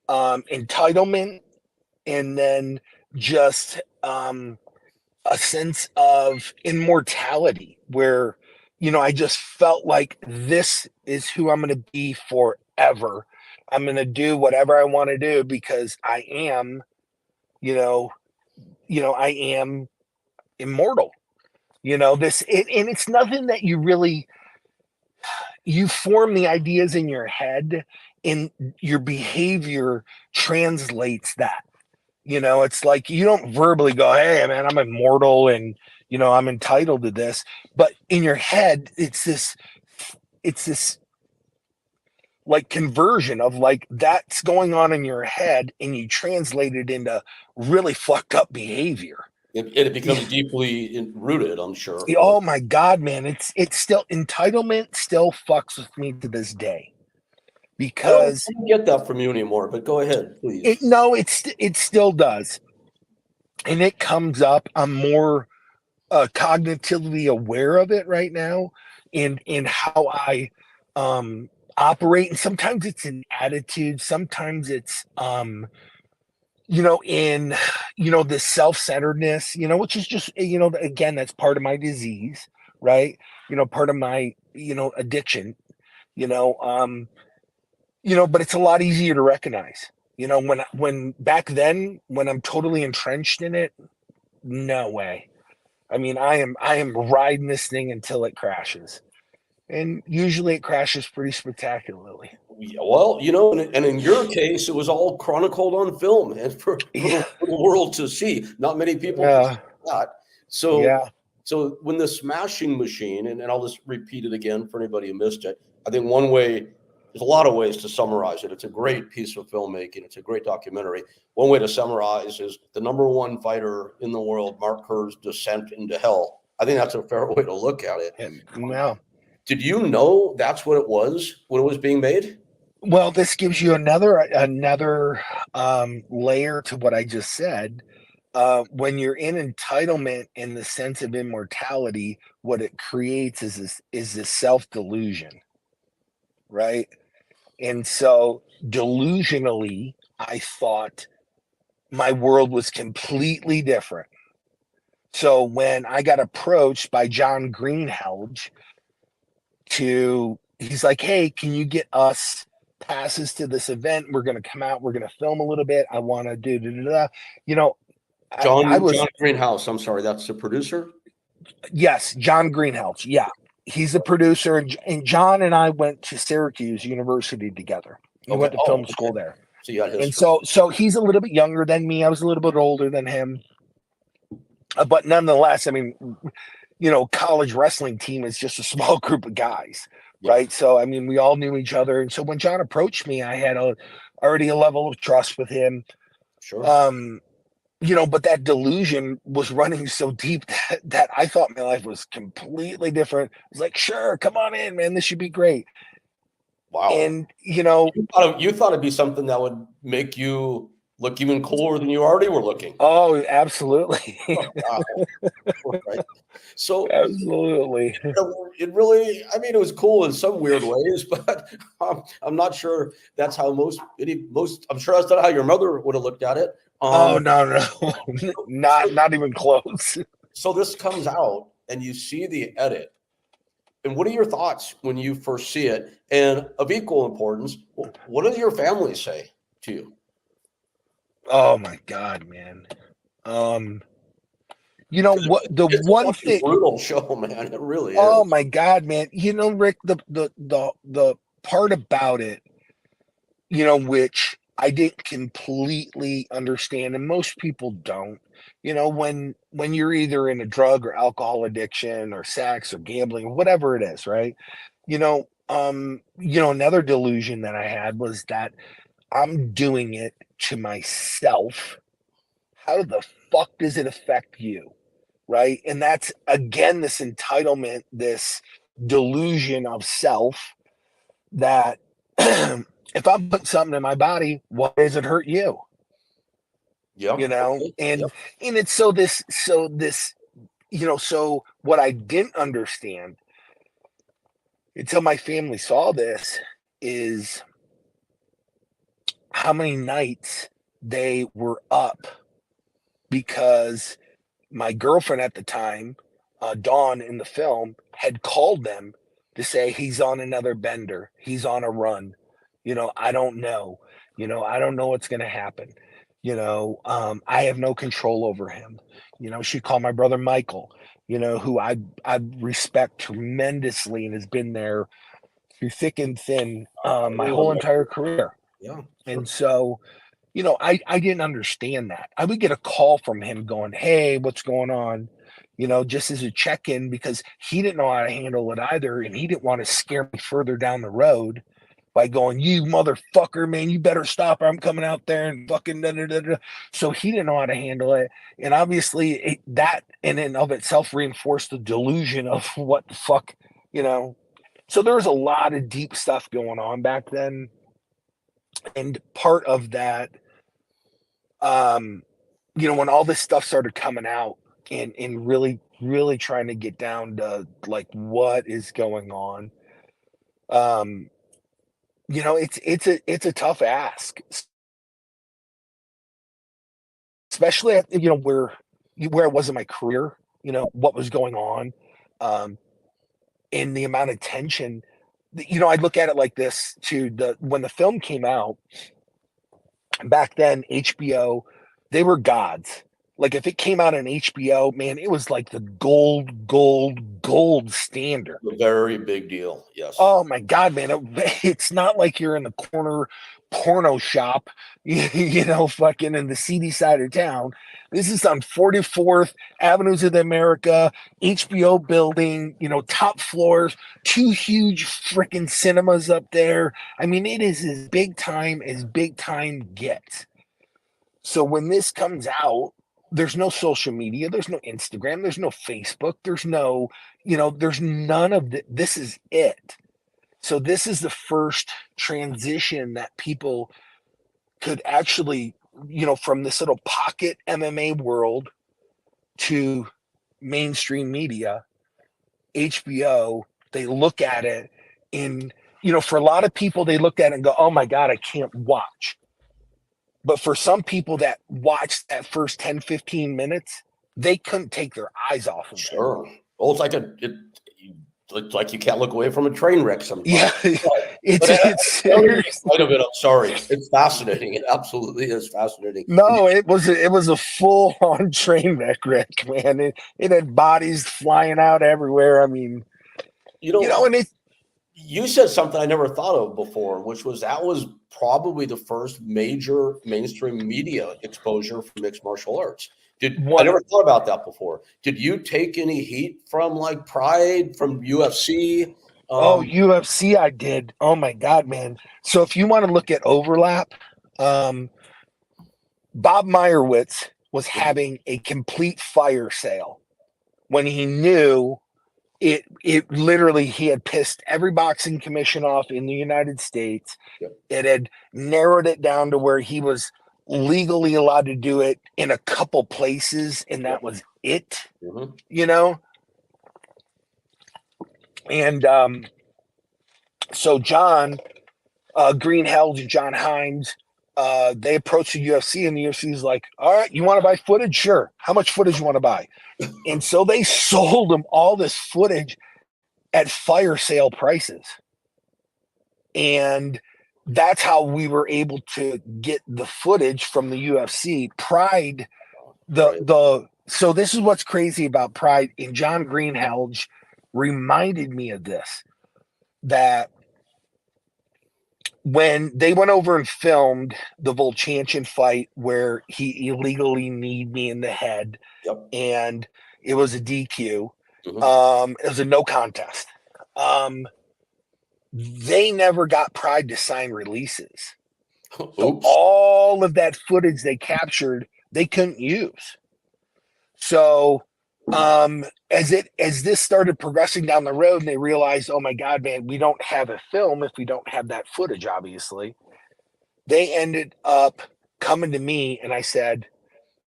entitlement, and then just a sense of immortality where, you know, I just felt like this is who I'm going to be forever. I'm going to do whatever I want to do because I am, you know, I am immortal. You know, and it's nothing that you form the ideas in your head, and your behavior translates that. You know, it's like you don't verbally go, "Hey, man, I'm immortal and, you know, I'm entitled to this." But in your head, it's this like conversion of like that's going on in your head, and you translate it into really fucked up behavior. It becomes deeply rooted, I'm sure. Oh my God, man, it's still entitlement still fucks with me to this day I don't because get that from you anymore, but go ahead, please. it still does, and it comes up. I'm more cognitively aware of it right now, in how I operate, and sometimes it's an attitude, sometimes it's you know, in, you know, this self-centeredness, you know, which is just, you know, again, that's part of my disease, right? You know, part of my, you know, addiction, you know, but it's a lot easier to recognize, you know, when back then when I'm totally entrenched in it, no way. I mean, I am riding this thing until it crashes, and usually it crashes pretty spectacularly. Yeah, well, you know, and in your case, it was all chronicled on film and Yeah, for the world to see. Not many people could see yeah, that. So, yeah. so when the Smashing Machine, and I'll just repeat it again for anybody who missed it. I think one way, there's a lot of ways to summarize it. It's a great piece of filmmaking. It's a great documentary. One way to summarize is the number one fighter in the world, Mark Kerr's descent into hell. I think that's a fair way to look at it. And well, Did you know that's what it was when it was being made? well, this gives you another layer to what I just said. When you're in entitlement and the sense of immortality, what it creates is this self delusion, right? And so delusionally, I thought my world was completely different. So when I got approached by John Greenhalgh he's like, "Hey, can you get us passes to this event? We're going to come out. We're going to film a little bit. I want to do, da, da, da." You know, I was, John Greenhouse. I'm sorry, that's the producer. yes, John Greenhalgh. Yeah. He's the producer. And John and I went to Syracuse University together. We Okay. went to film school there. So you got And history. so he's a little bit younger than me. I was a little bit older than him. But nonetheless, I mean, you know, college wrestling team is just a small group of guys, Yeah, right? So I mean, we all knew each other, and so when John approached me, I had already a level of trust with him. sure. You know, but that delusion was running so deep that I thought my life was completely different. I was like, "Sure, come on in, man. This should be great." Wow. And you know, You thought it'd be something that would make you look even cooler than you already were looking. oh, absolutely, Oh, wow. Right. So absolutely. it really, I mean, it was cool in some weird ways, but I'm not sure that's how I'm sure that's not how your mother would have looked at it. Oh no, no, not even close. So this comes out and you see the edit. And what are your thoughts when you first see it? And of equal importance, what does your family say to you? Oh my God, man. You know what? The It's a one fucking thing. brutal show, man. It really is. Oh my God, man. You know, Rick, the part about it, you know, which I didn't completely understand, and most people don't. You know, when you're either in a drug or alcohol addiction or sex or gambling or whatever it is, right? Another delusion that I had was that I'm doing it to myself. How the fuck does it affect you? Right. And that's again this entitlement, this delusion of self that if I put something in my body, why does it hurt you? Yep. You know, Okay. and Yep. and it's so what I didn't understand until my family saw this is how many nights they were up because my girlfriend at the time, Dawn in the film, had called them to say he's on another bender. He's on a run. I don't know. I don't know what's going to happen. I have no control over him. She called my brother Michael, who I respect tremendously and has been there through thick and thin my whole Everyone. entire career. Yeah. Sure. And so, I didn't understand that. I would get a call from him going, "Hey, what's going on?" Just as a check-in because he didn't know how to handle it either, and he didn't want to scare me further down the road by going, "You motherfucker, man, you better stop or I'm coming out there and fucking da da da da." So he didn't know how to handle it, and obviously that in and of itself reinforced the delusion of what the fuck, you know. So there was a lot of deep stuff going on back then, and part of that um when all this stuff started coming out and really really trying to get down to like what is going on, um it's a tough ask, especially at, where I was in my career, what was going on, um and the amount of tension. I look at it like this too: the when the film came out back then, HBO, they were gods. Like if it came out on HBO, man, it was like the gold standard. A very big deal. Yes. Oh my God, man. It's not like you're in the corner porno shop, fucking in the seedy side of town. This is on 44th Avenues of the America, HBO building, top floors, two huge freaking cinemas up there. I mean, it is as big time gets. So when this comes out, there's no social media, there's no Instagram, there's no Facebook, there's none of this is it. So this is the first transition that people could actually, from this little pocket MMA world to mainstream media, HBO, they look at it in, for a lot of people, they look at it and go, oh my God, I can't watch. But for some people that watched that first 10, 15 minutes, they couldn't take their eyes off of it. Sure. Well, it's like you can't look away from a train wreck sometimes. Yeah, it's serious. Spite of it, I'm sorry. It's fascinating. It absolutely is fascinating. No, it was a full on train wreck, Rick, man. It had bodies flying out everywhere. I mean, You know, and it you said something I never thought of before, which was that was probably the first major mainstream media exposure for mixed martial arts. I one never thought about that before. Did you take any heat from like Pride, from UFC? oh, Um, UFC I did. Oh my God, man. So if you want to look at overlap, um, Bob Meyerowitz was having a complete fire sale when he knew it literally he had pissed every boxing commission off in the United States. Yep. It had narrowed it down to where he was legally allowed to do it in a couple places, and that was it. Mhm. You know, and so John Greenheld and John Hines, they approached the UFC, and the UFC is like, all right, you want to buy footage? Sure. How much footage you want to buy? And so they sold them all this footage at fire sale prices. And that's how we were able to get the footage from the UFC. Pride, so this is what's crazy about Pride, and John Greenhalgh reminded me of this, that when they went over and filmed the Volchanchin fight where he illegally kneed me in the head, Yep. and it was a DQ, it was a no contest. They never got Pride to sign releases. So all of that footage they captured, they couldn't use. So as this started progressing down the road, and they realized, oh my God, man, we don't have a film if we don't have that footage, obviously. They ended up coming to me, and I said,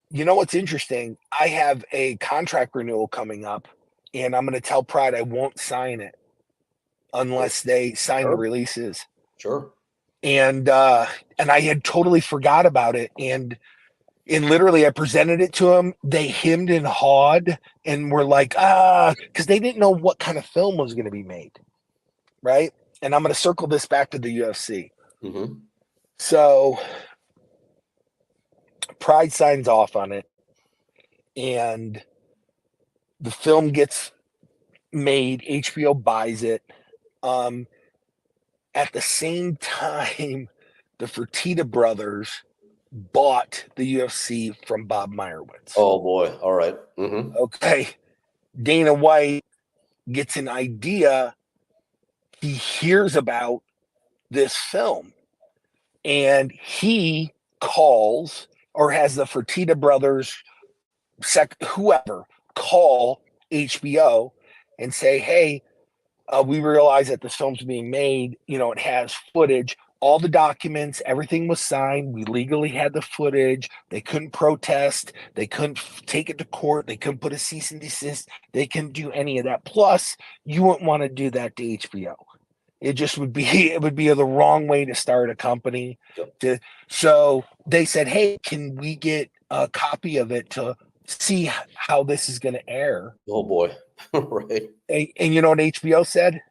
you know what's interesting? I have a contract renewal coming up, and I'm going to tell Pride I won't sign it unless they sign the releases. Sure. And I had totally forgot about it. And literally I presented it to them. They hemmed and hawed and were like, because they didn't know what kind of film was going to be made. Right. And I'm going to circle this back to the UFC. Mm-hmm. So Pride signs off on it, and the film gets made. HBO buys it. At the same time, the Fertitta brothers bought the UFC from Bob Meyerowitz. Oh boy. All right. Mm-hmm. Okay. Dana White gets an idea. He hears about this film, and he calls, or has the Fertitta brothers, whoever, call HBO and say, hey, we realize that this film's being made. You know, it has footage, all the documents, everything was signed. We legally had the footage. They couldn't protest. They couldn't take it to court. They couldn't put a cease and desist. They couldn't do any of that. Plus, you wouldn't want to do that to HBO. It just would be the wrong way to start a company. So they said, hey, can we get a copy of it to see how this is going to air? Oh boy. Right. And you know what HBO said?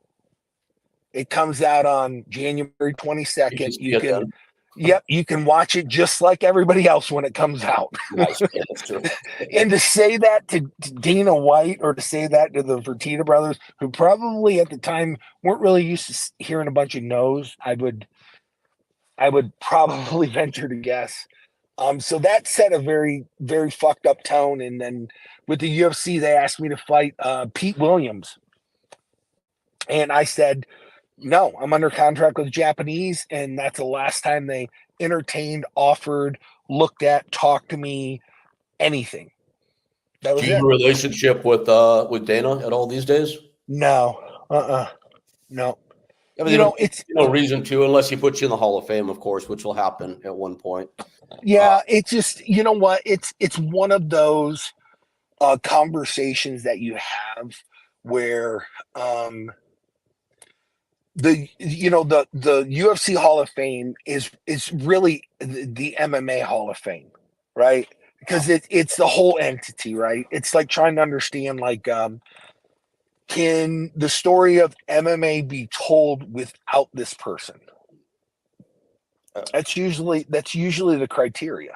It comes out on January 22nd. You can watch it just like everybody else when it comes out. Nice. Yeah, that's true. And to say that to Dana White, or to say that to the Fertitta brothers, who probably at the time weren't really used to hearing a bunch of no's, I would probably venture to guess. So that set a very, very fucked up tone. And then with the UFC, they asked me to fight Pete Williams. And I said, no, I'm under contract with Japanese. And that's the last time they entertained, offered, looked at, talked to me, anything. That was Do you have a relationship with Dana at all these days? No. No. I mean, it's no reason to, unless he puts you in the Hall of Fame, of course, which will happen at one point. Yeah, it's just, you know what? It's one of those conversations that you have where the UFC Hall of Fame is really the MMA Hall of Fame, right? Because it's the whole entity, right? It's like trying to understand, like, can the story of MMA be told without this person? That's usually the criteria.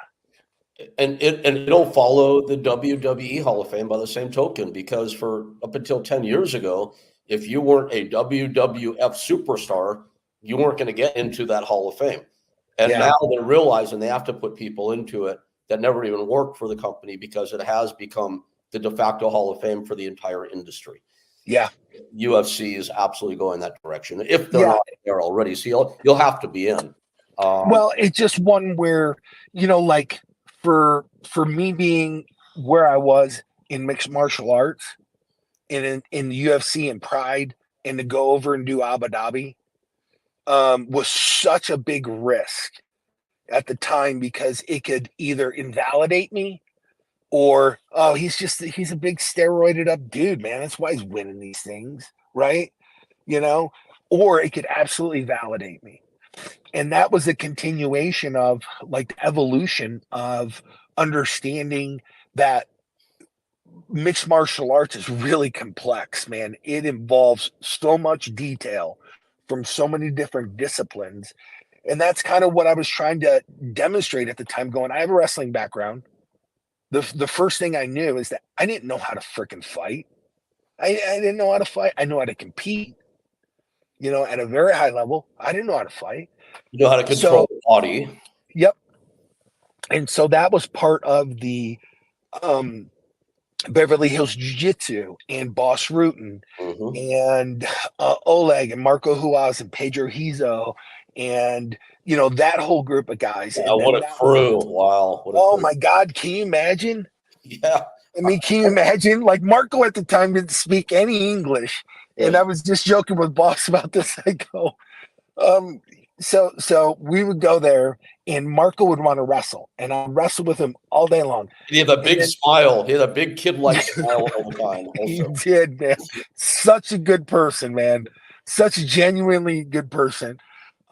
And it'll follow the WWE Hall of Fame by the same token, because for up until 10 years ago, if you weren't a WWF superstar, you weren't going to get into that Hall of Fame. And now they're realizing they have to put people into it that never even worked for the company, because it has become the de facto Hall of Fame for the entire industry. Yeah. UFC is absolutely going that direction, if they're not there already. So you'll have to be in. Well, it's just one where, like for me being where I was in mixed martial arts and in the UFC and Pride, and to go over and do Abu Dhabi was such a big risk at the time, because it could either invalidate me, or, oh, he's a big steroided up dude, man. That's why he's winning these things, right? Or it could absolutely validate me. And that was a continuation of like the evolution of understanding that mixed martial arts is really complex, man. It involves so much detail from so many different disciplines. And that's kind of what I was trying to demonstrate at the time, going, I have a wrestling background. The first thing I knew is that I didn't know how to freaking fight. I didn't know how to fight. I know how to compete, at a very high level. I didn't know how to fight. You know how to control So, the body. yep. And so that was part of the um, Beverly Hills Jiu Jitsu and Boss Rutan Mhm. and Oleg and Marco Huaz and Pedro Hizo and that whole group of guys. Yeah, And what then a now, crew. Wow, what a oh crew. my God, can you imagine? Yeah. I mean, can you imagine? Like Marco at the time didn't speak any English, and Right. I was just joking with Boss about this. I go, um, so we would go there, and Marco would want to wrestle, and I would wrestle with him all day long. He had a And big smile. He had a big kid-like then smile all the time he also. did, man. Such a good person, man. Such a genuinely good person.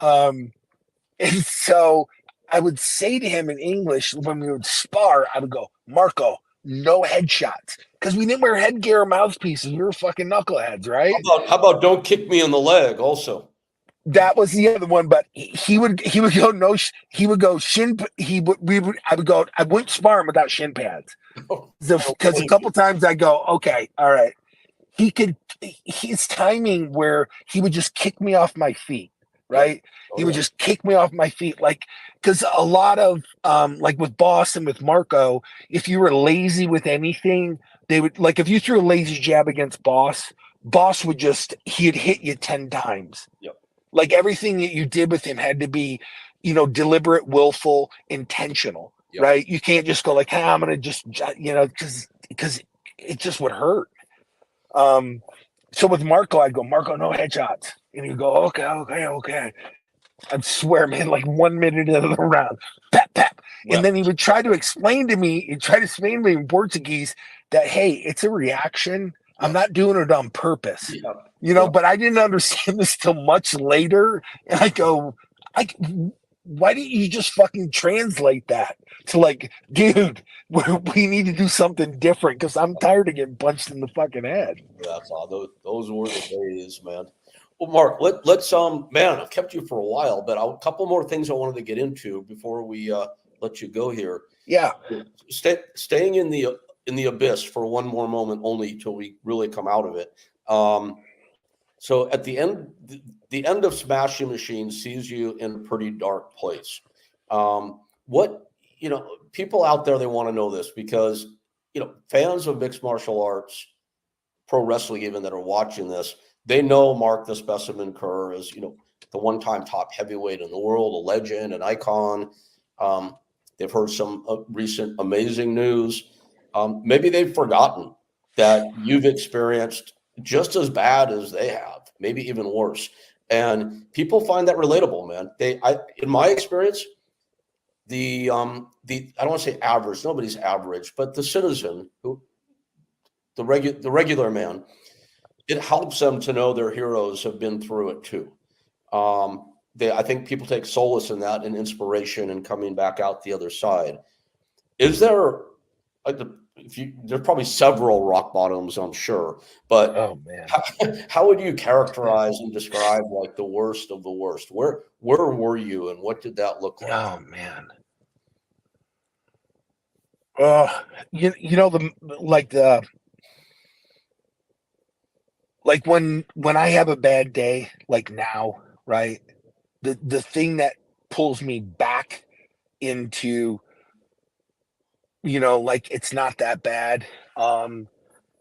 Um, and so I would say to him in English when we would spar, I would go, Marco, no headshots. Because we didn't wear headgear or mouthpieces. We were fucking knuckleheads, right? How about don't kick me in the leg also? That was the other one, but he would go no he would go shin he would we would I would go I wouldn't spar him without shin pads. Because a couple times I go, okay, all right. He could his timing where he would just kick me off my feet, Yep. right? Oh He would yeah. just kick me off my feet, like because a lot of like with Boss and with Marco, if you were lazy with anything, they would like if you threw a lazy jab against Boss would just he'd hit you 10 times. Yep. Like everything that you did with him had to be, deliberate, willful, intentional, Yep. right? You can't just go like, hey, I'm gonna just, because it just would hurt. Um, so with Marco, I'd go, Marco, no headshots. And he'd go, okay, okay, okay. I'd swear, man, like 1 minute into the round, pap, pap. And Yep. then he would try to explain to me, he'd try to explain to me in Portuguese that, hey, it's a reaction. I'm Yep. not doing it on purpose, Yep. Yep. but I didn't understand this till much later. And I go, I, why didn't you just fucking translate that to like, dude, we need to do something different because I'm tired of getting punched in the fucking head. That's all. Those were the days, man. Well, Mark, let's man, I've kept you for a while, but a couple more things I wanted to get into before we let you go here. Yeah. Staying in the abyss for one more moment only till we really come out of it. So at the end of Smashing Machine sees you in a pretty dark place. What people out there, they want to know this because fans of mixed martial arts, pro wrestling even, that are watching this, they know Mark the Specimen Kerr is the one-time top heavyweight in the world, a legend, an icon. They've heard some recent amazing news. Maybe they've forgotten that you've experienced just as bad as they have, maybe even worse. And people find that relatable, man. In my experience, the I don't want to say average, nobody's average, but the citizen who the regular man, it helps them to know their heroes have been through it too. I think people take solace in that and inspiration and coming back out the other side. Is there like there's probably several rock bottoms, I'm sure, but Oh man. how would you characterize and describe like the worst of the worst? Where were you and what did that look like? Oh man. Oh, the like when I have a bad day, like now, right? The thing that pulls me back into, like it's not that bad. And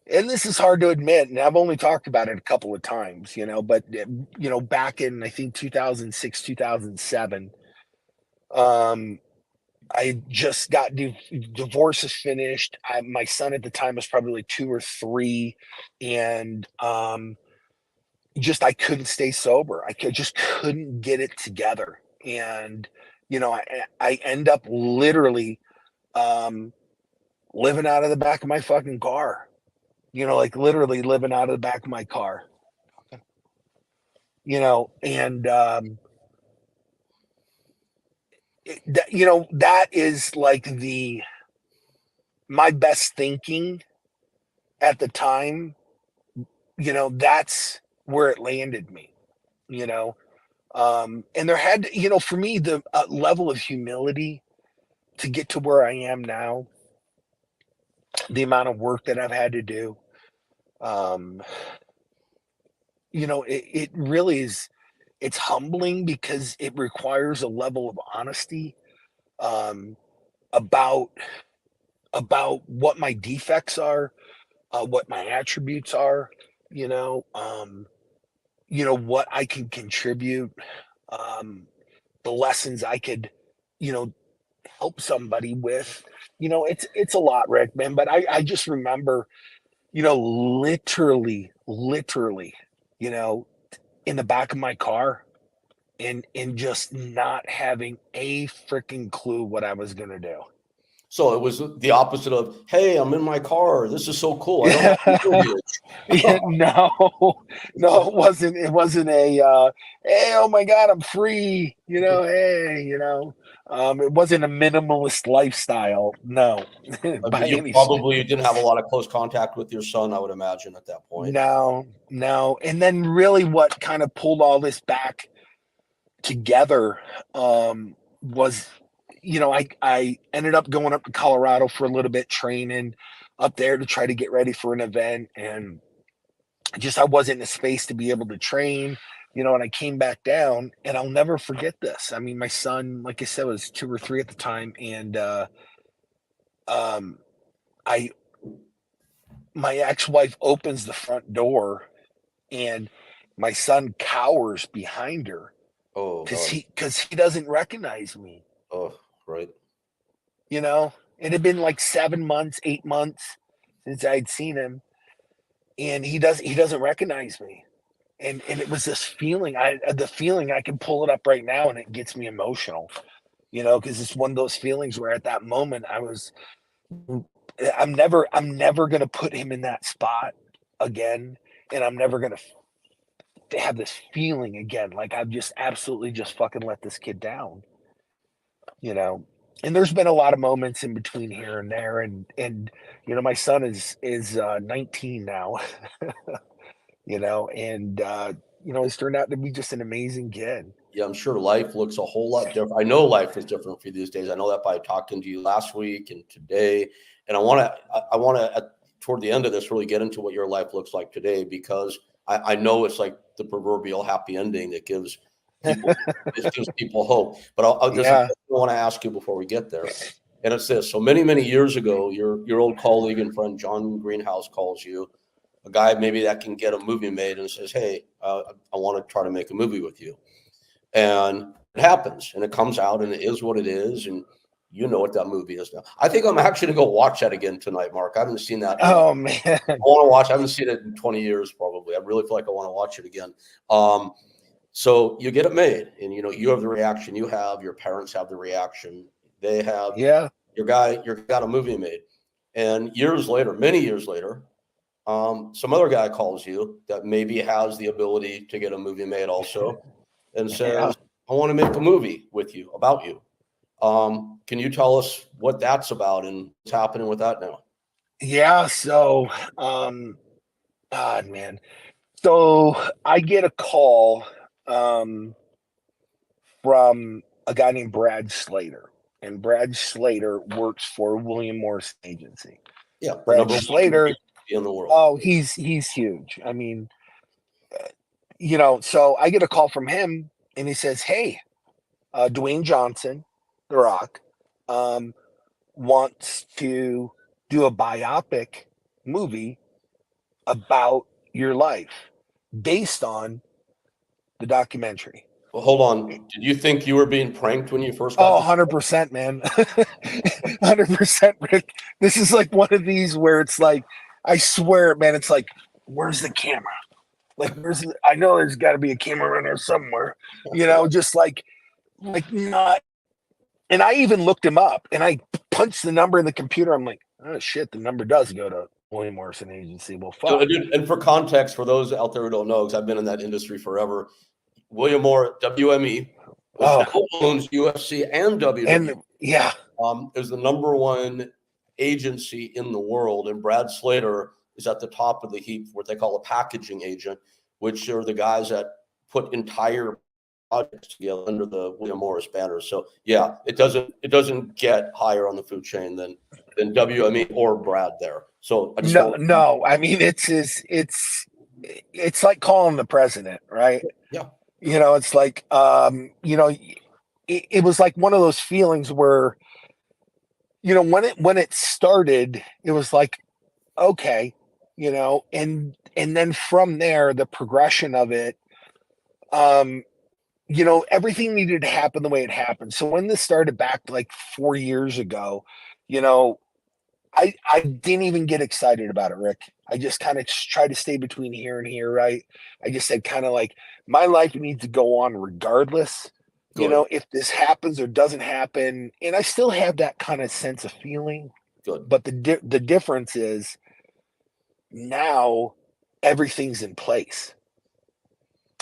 this is hard to admit, and I've only talked about it a couple of times, but back in I think 2006, 2007, um, I just got divorce is finished. My son at the time was probably like 2 or 3, and just I couldn't stay sober. Just couldn't get it together, and I end up literally um, living out of the back of my fucking car. Like literally living out of the back of my car. And that is like my best thinking at the time. That's where it landed me. You know, and there had to, for me, the level of humility to get to where I am now, the amount of work that I've had to do. Um, it really is. It's humbling because it requires a level of honesty, um, about what my defects are, what my attributes are, you know, um, what I can contribute, um, the lessons I could, you know, help somebody with. It's a lot, Rick, man. But I just remember, literally, you know, in the back of my car and just not having a freaking clue what I was gonna do. So it was the opposite of, hey, I'm in my car. This is so cool. I don't have Yeah. to do Yeah, no, it wasn't a hey, oh my God, I'm free, hey, it wasn't a minimalist lifestyle, no, by You any stretch. probably didn't have a lot of close contact with your son, I would imagine, at that point. No, no. And then really what kind of pulled all this back together, was, I ended up going up to Colorado for a little bit training up there to try to get ready for an event, and just I wasn't in a space to be able to train, and I came back down, and I'll never forget this. I mean, my son, like I said, was 2 or 3 at the time, and um I my ex-wife opens the front door, and my son cowers behind her Oh because God. he doesn't recognize me. Oh, right. It had been like 7 months, 8 months since I'd seen him, and he doesn't recognize me. And it was this feeling. The feeling, I can pull it up right now, and it gets me emotional. Because it's one of those feelings where at that moment I'm never gonna put him in that spot again, and I'm never gonna have this feeling again. Like I've just absolutely just fucking let this kid down. You know, and there's been a lot of moments in between here and there, and my son is 19 now. And he's turned out to be just an amazing kid. Yeah, I'm sure life looks a whole lot different. I know life is different for you these days. I know that by talking to you last week and today. And I want to toward the end of this really get into what your life looks like today, because I know it's like the proverbial happy ending that gives people hope. But there's a Yeah. question I want to ask you before we get there, and it's this: so many years ago, your old colleague and friend John Greenhouse calls you, a guy maybe that can get a movie made, and says, "Hey, I want to try to make a movie with you." And it happens, and it comes out, and it is what it is, and you know what that movie is now. I think I'm actually gonna go watch that again tonight, Mark. I haven't seen that. Oh man. I want to watch. I haven't seen it in 20 years, probably. I really feel like I want to watch it again. So you get it made, and you have the reaction you have. Your parents have the reaction they have. Yeah. Your got a movie made, and years later, many years later, some other guy calls you that maybe has the ability to get a movie made also, and Yeah. says, I want to make a movie with you about you. Can you tell us what that's about and what's happening with that now? Yeah. So, God, man. So I get a call, um, from a guy named Brad Slater, and Brad Slater works for William Morris Agency. Yeah, the Brad number one movie Slater, in the world. oh, he's huge. I mean, so I get a call from him, and he says, "Hey, Dwayne Johnson, The Rock, um, wants to do a biopic movie about your life based on the documentary." Well, hold on. Did you think you were being pranked when you first got Oh, this? 100%, man. 100%, Rick. This is like one of these where it's like, I swear, man, it's like, where's the camera? Like, I know there's got to be a camera in there somewhere, just like not. And I even looked him up, and I punched the number in the computer. I'm like, oh shit, the number does go to William Morrison Agency. Well, fuck. And for context, for those out there who don't know, because I've been in that industry forever, William Moore, WME, which Oh, now owns UFC and WWE. and yeah, Is the number one agency in the world, and Brad Slater is at the top of the heap, what they call a packaging agent, which are the guys that put entire projects together under the William Morris banner. So yeah, it doesn't get higher on the food chain than WME or Brad there. So I just no, don't. no. I mean, it's like calling the president, right? Yeah, It's like, it was like one of those feelings where, when it started, it was like, okay, and then from there, the progression of it, um, everything needed to happen the way it happened. So when this started back like 4 years ago, you know, I didn't even get excited about it, Rick. I just kind of tried to stay between here and here, right? I just said kind of like my life needs to go on regardless, good, if this happens or doesn't happen. And I still have that kind of sense of feeling, good. but the difference is now everything's in place.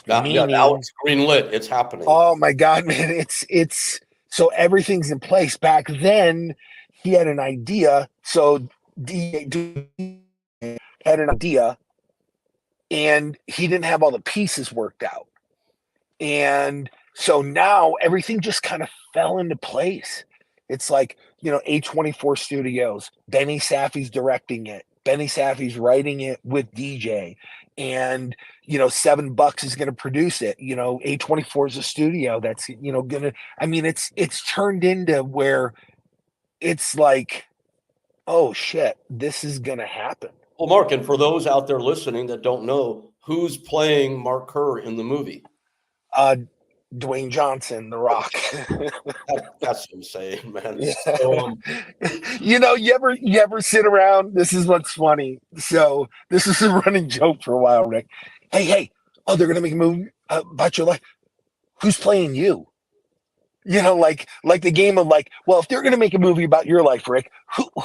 Now Meaning, it's green lit. It's happening. oh my God, man, it's so everything's in place. Back then, he had an idea. So D had an idea, and he didn't have all the pieces worked out. And so now everything just kind of fell into place. It's like, A24 Studios, Benny Safdie's directing it. Benny Safdie's writing it with DJ. And, $7 is going to produce it. A24 is a studio that's, gonna, I mean, it's turned into where it's like, oh shit, this is gonna happen. Well, Mark, and for those out there listening that don't know, who's playing Mark Kerr in the movie? Uh Dwayne Johnson, The Rock. That's insane, man. Yeah. So, You ever sit around? This is what's funny. So this is a running joke for a while, Rick. Hey, oh, they're gonna make a movie about your life. Who's playing you? Like the game of like, well, if they're gonna make a movie about your life, Rick,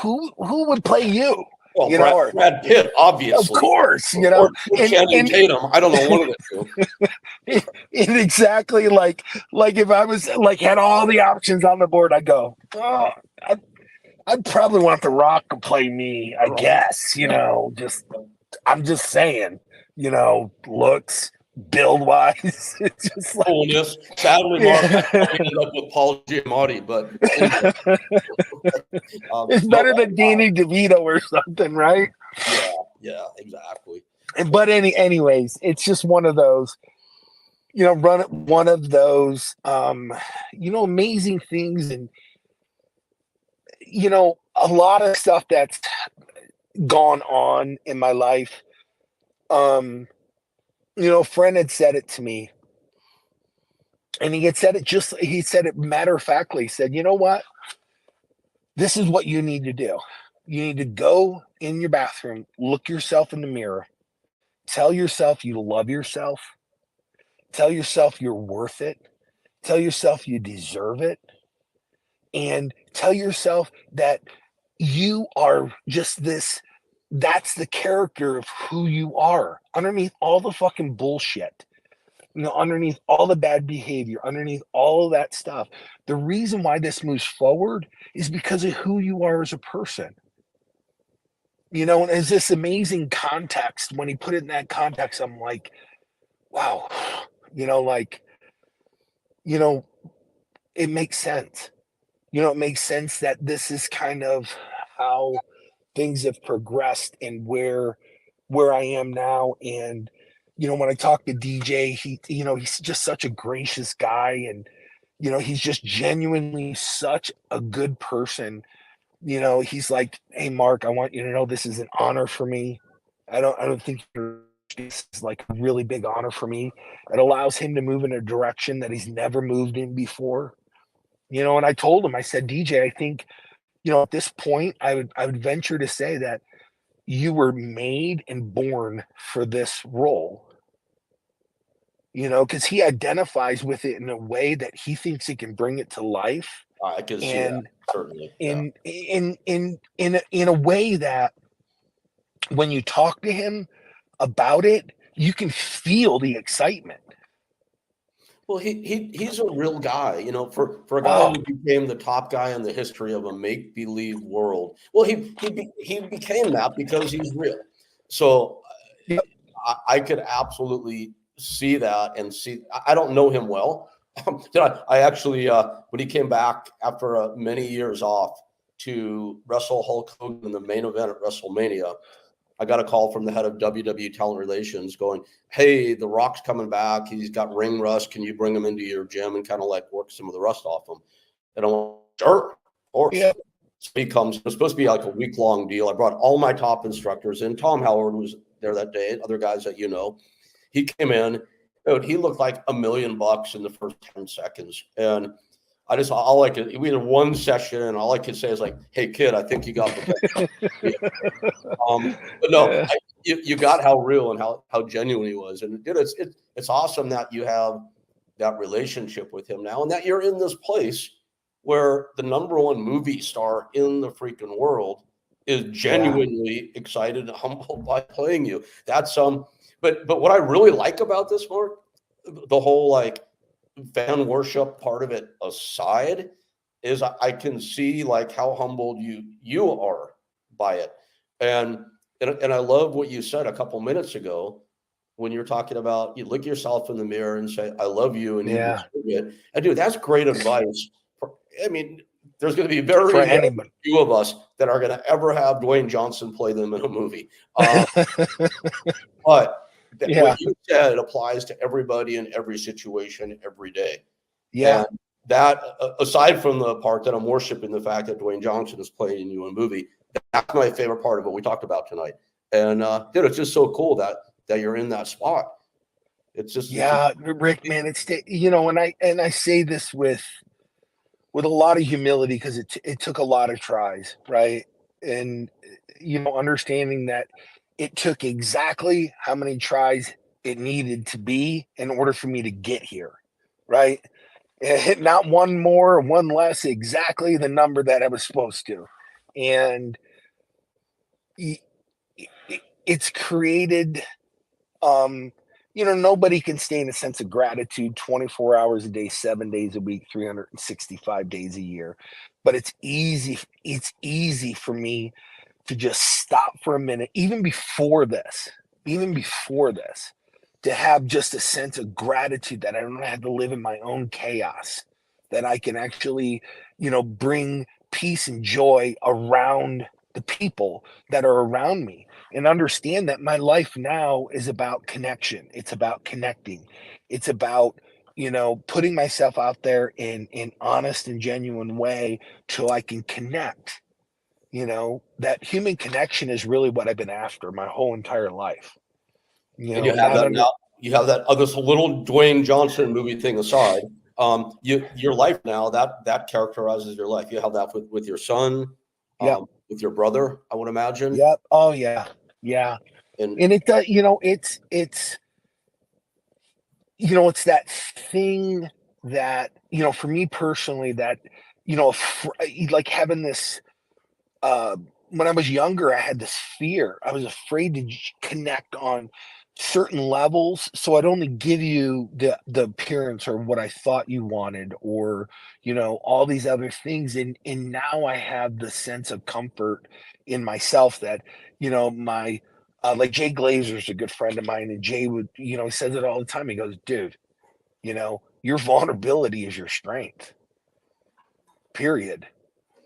who would play you? well, Or Brad Pitt, of obviously, course, or and Channing and Tatum. I don't know one of the two. and exactly like if I was like had all the options on the board, I'd go, oh, I'd probably want The Rock to play me, I guess, just I'm just saying, looks, build wise. It's just like Coolness. Sadly, Mark, I probably ended up with Paul Giamatti, but anyway. it's better than Danny DeVito or something, right? Yeah, exactly. But anyways, it's just one of those, run one of those amazing things. And a lot of stuff that's gone on in my life. A friend had said it to me, and he said it matter of factly. He said, you know what? This is what you need to do. You need to go in your bathroom, look yourself in the mirror, tell yourself you love yourself, tell yourself you're worth it, tell yourself you deserve it, and tell yourself that you are just this. That's the character of who you are underneath all the fucking bullshit, underneath all the bad behavior, underneath all of that stuff. The reason why this moves forward is because of who you are as a person. And as this amazing context, when he put it in that context, I'm like, wow, like, you know, it makes sense. It makes sense that this is kind of how things have progressed and where I am now. And when I talk to DJ, he's just such a gracious guy, and he's just genuinely such a good person. He's like, hey Mark, I want you to know this is an honor for me. I don't think this is like a really big honor for me. It allows him to move in a direction that he's never moved in before. And I told him, I said, DJ, I think, at this point, I would venture to say that you were made and born for this role. Because he identifies with it in a way that he thinks he can bring it to life, I can see that, and certainly. Yeah. in a way that when you talk to him about it, you can feel the excitement. Well, he's a real guy, for a guy Oh, who became the top guy in the history of a make-believe world. Well, he became that because he's real. So yep, I could absolutely see that and see. I don't know him well. I actually, when he came back after many years off to wrestle Hulk Hogan in the main event at WrestleMania, I got a call from the head of WWE Talent Relations going, "Hey, The Rock's coming back. He's got ring rust. Can you bring him into your gym and kind of like work some of the rust off him?" And I'm like, "Sure, of course." yep, So he comes. It was supposed to be like a week-long deal. I brought all my top instructors in. Tom Howard was there that day, other guys that you know. He came in. Dude, he looked like $1,000,000 in the first 10 seconds. And all I could, we had one session, and all I could say is like, "Hey, kid, I think you got the best." But no, yeah, you got how real and how genuine he was. And dude, it's awesome that you have that relationship with him now, and that you're in this place where the number one movie star in the freaking world is yeah, genuinely excited and humbled by playing you. But what I really like about this, Mark, the whole like fan worship part of it aside, is I can see like how humbled you are by it. And and I love what you said a couple minutes ago when you're talking about you look yourself in the mirror and say, "I love you," and you yeah. deserve it. And dude, that's great advice. I mean, there's going to be For very, very anybody. few of us that are going to ever have Dwayne Johnson play them in a movie. But what Yeah, you said applies to everybody in every situation every day. And yeah, that, aside from the part that I'm worshiping the fact that Dwayne Johnson is playing you in a movie, that's my favorite part of what we talked about tonight. And dude, it's just so cool that you're in that spot. It's yeah. Rick, man, and I say this with a lot of humility because it took a lot of tries, right? And understanding that it took exactly how many tries it needed to be in order for me to get here, right? Not one more or one less, exactly the number that I was supposed to. And it's created, um, nobody can stay in a sense of gratitude 24 hours a day, 7 days a week, 365 days a year. But it's easy for me to just stop for a minute, even before this, to have just a sense of gratitude that I don't have to live in my own chaos, that I can actually, bring peace and joy around the people that are around me and understand that my life now is about connection. It's about connecting. It's about, putting myself out there in honest and genuine way till I can connect. That human connection is really what I've been after my whole entire life. and you have Not that under now. You have that this little Dwayne Johnson movie thing aside. Your life now that characterizes your life. You have that with your son, Yep, with your brother, I would imagine, yep. Oh yeah. Yeah. and And it does, it's that thing that, for me personally, that, like having this, uh, when I was younger, I had this fear. I was afraid to connect on certain levels, so I'd only give you the appearance or what I thought you wanted, or all these other things. And now I have the sense of comfort in myself that my like Jay Glazer's a good friend of mine, and Jay would he says it all the time. He goes, "Dude, your vulnerability is your strength. Period."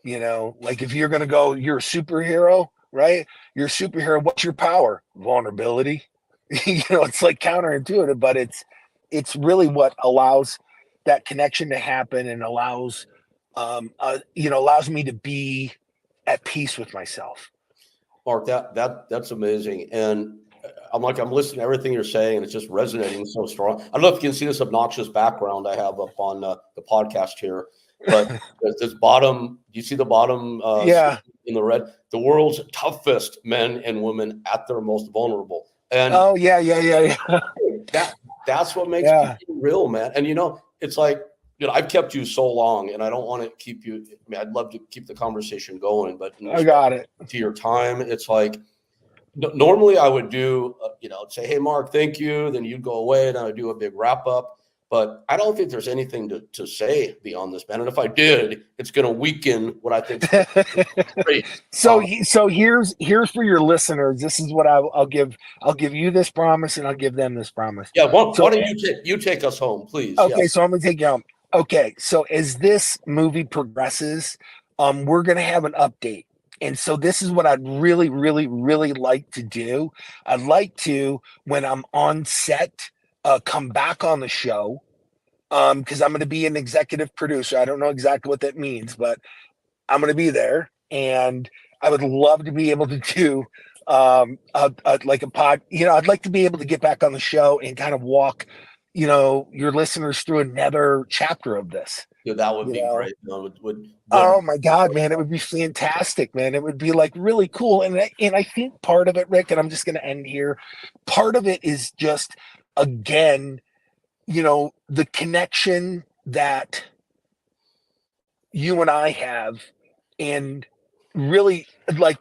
Like if you're going to go, you're a superhero, right? You're a superhero. What's your power? Vulnerability. It's like counterintuitive, but it's really what allows that connection to happen and allows me to be at peace with myself. Mark, that's amazing. And I'm listening to everything you're saying, and it's just resonating so strong. I don't know if you can see this obnoxious background I have up on the podcast here, but there's this bottom. Do you see the bottom Yeah. in the red? The world's toughest men and women at their most vulnerable, and Oh yeah, yeah, yeah, yeah. that that's what makes Yeah. people real, man. And it's like I've kept you so long, and I don't want to keep you. I mean, I'd love to keep the conversation going, but in I respect got it. to your time, it's like normally I would do, say, "Hey, Mark, thank you." Then you'd go away, and I would do a big wrap up. but I don't think there's anything to say beyond this, man. And if I did, it's going to weaken what I think is great. So here's for your listeners. This is what I'll give. I'll give you this promise, and I'll give them this promise. Yeah, why So don't you take us home, please? okay, Yeah. so I'm gonna take you home. Okay, so as this movie progresses, we're gonna have an update. And so this is what I'd really, really, really like to do. I'd like to, when I'm on set, come back on the show. Because I'm gonna be an executive producer. I don't know exactly what that means, but I'm gonna be there. And I would love to be able to do like a pod, I'd like to be able to get back on the show and kind of walk, your listeners through another chapter of this. Yeah, that would be great. Oh my God, man, it would be fantastic, man. It would be like really cool. And I think part of it, Rick, and I'm just gonna end here, part of it is just again, the connection that you and I have, and really like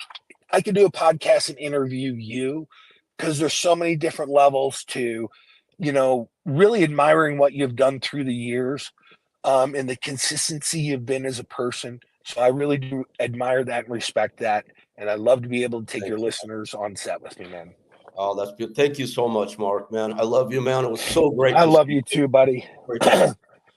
I could do a podcast and interview you because there's so many different levels to, really admiring what you've done through the years, and the consistency you've been as a person. So I really do admire that and respect that. And I love to be able to take your listeners on set with me, man. Oh, that's good. Thank you so much, Mark, man. I love you, man. It was so great. I love you too, buddy. Great to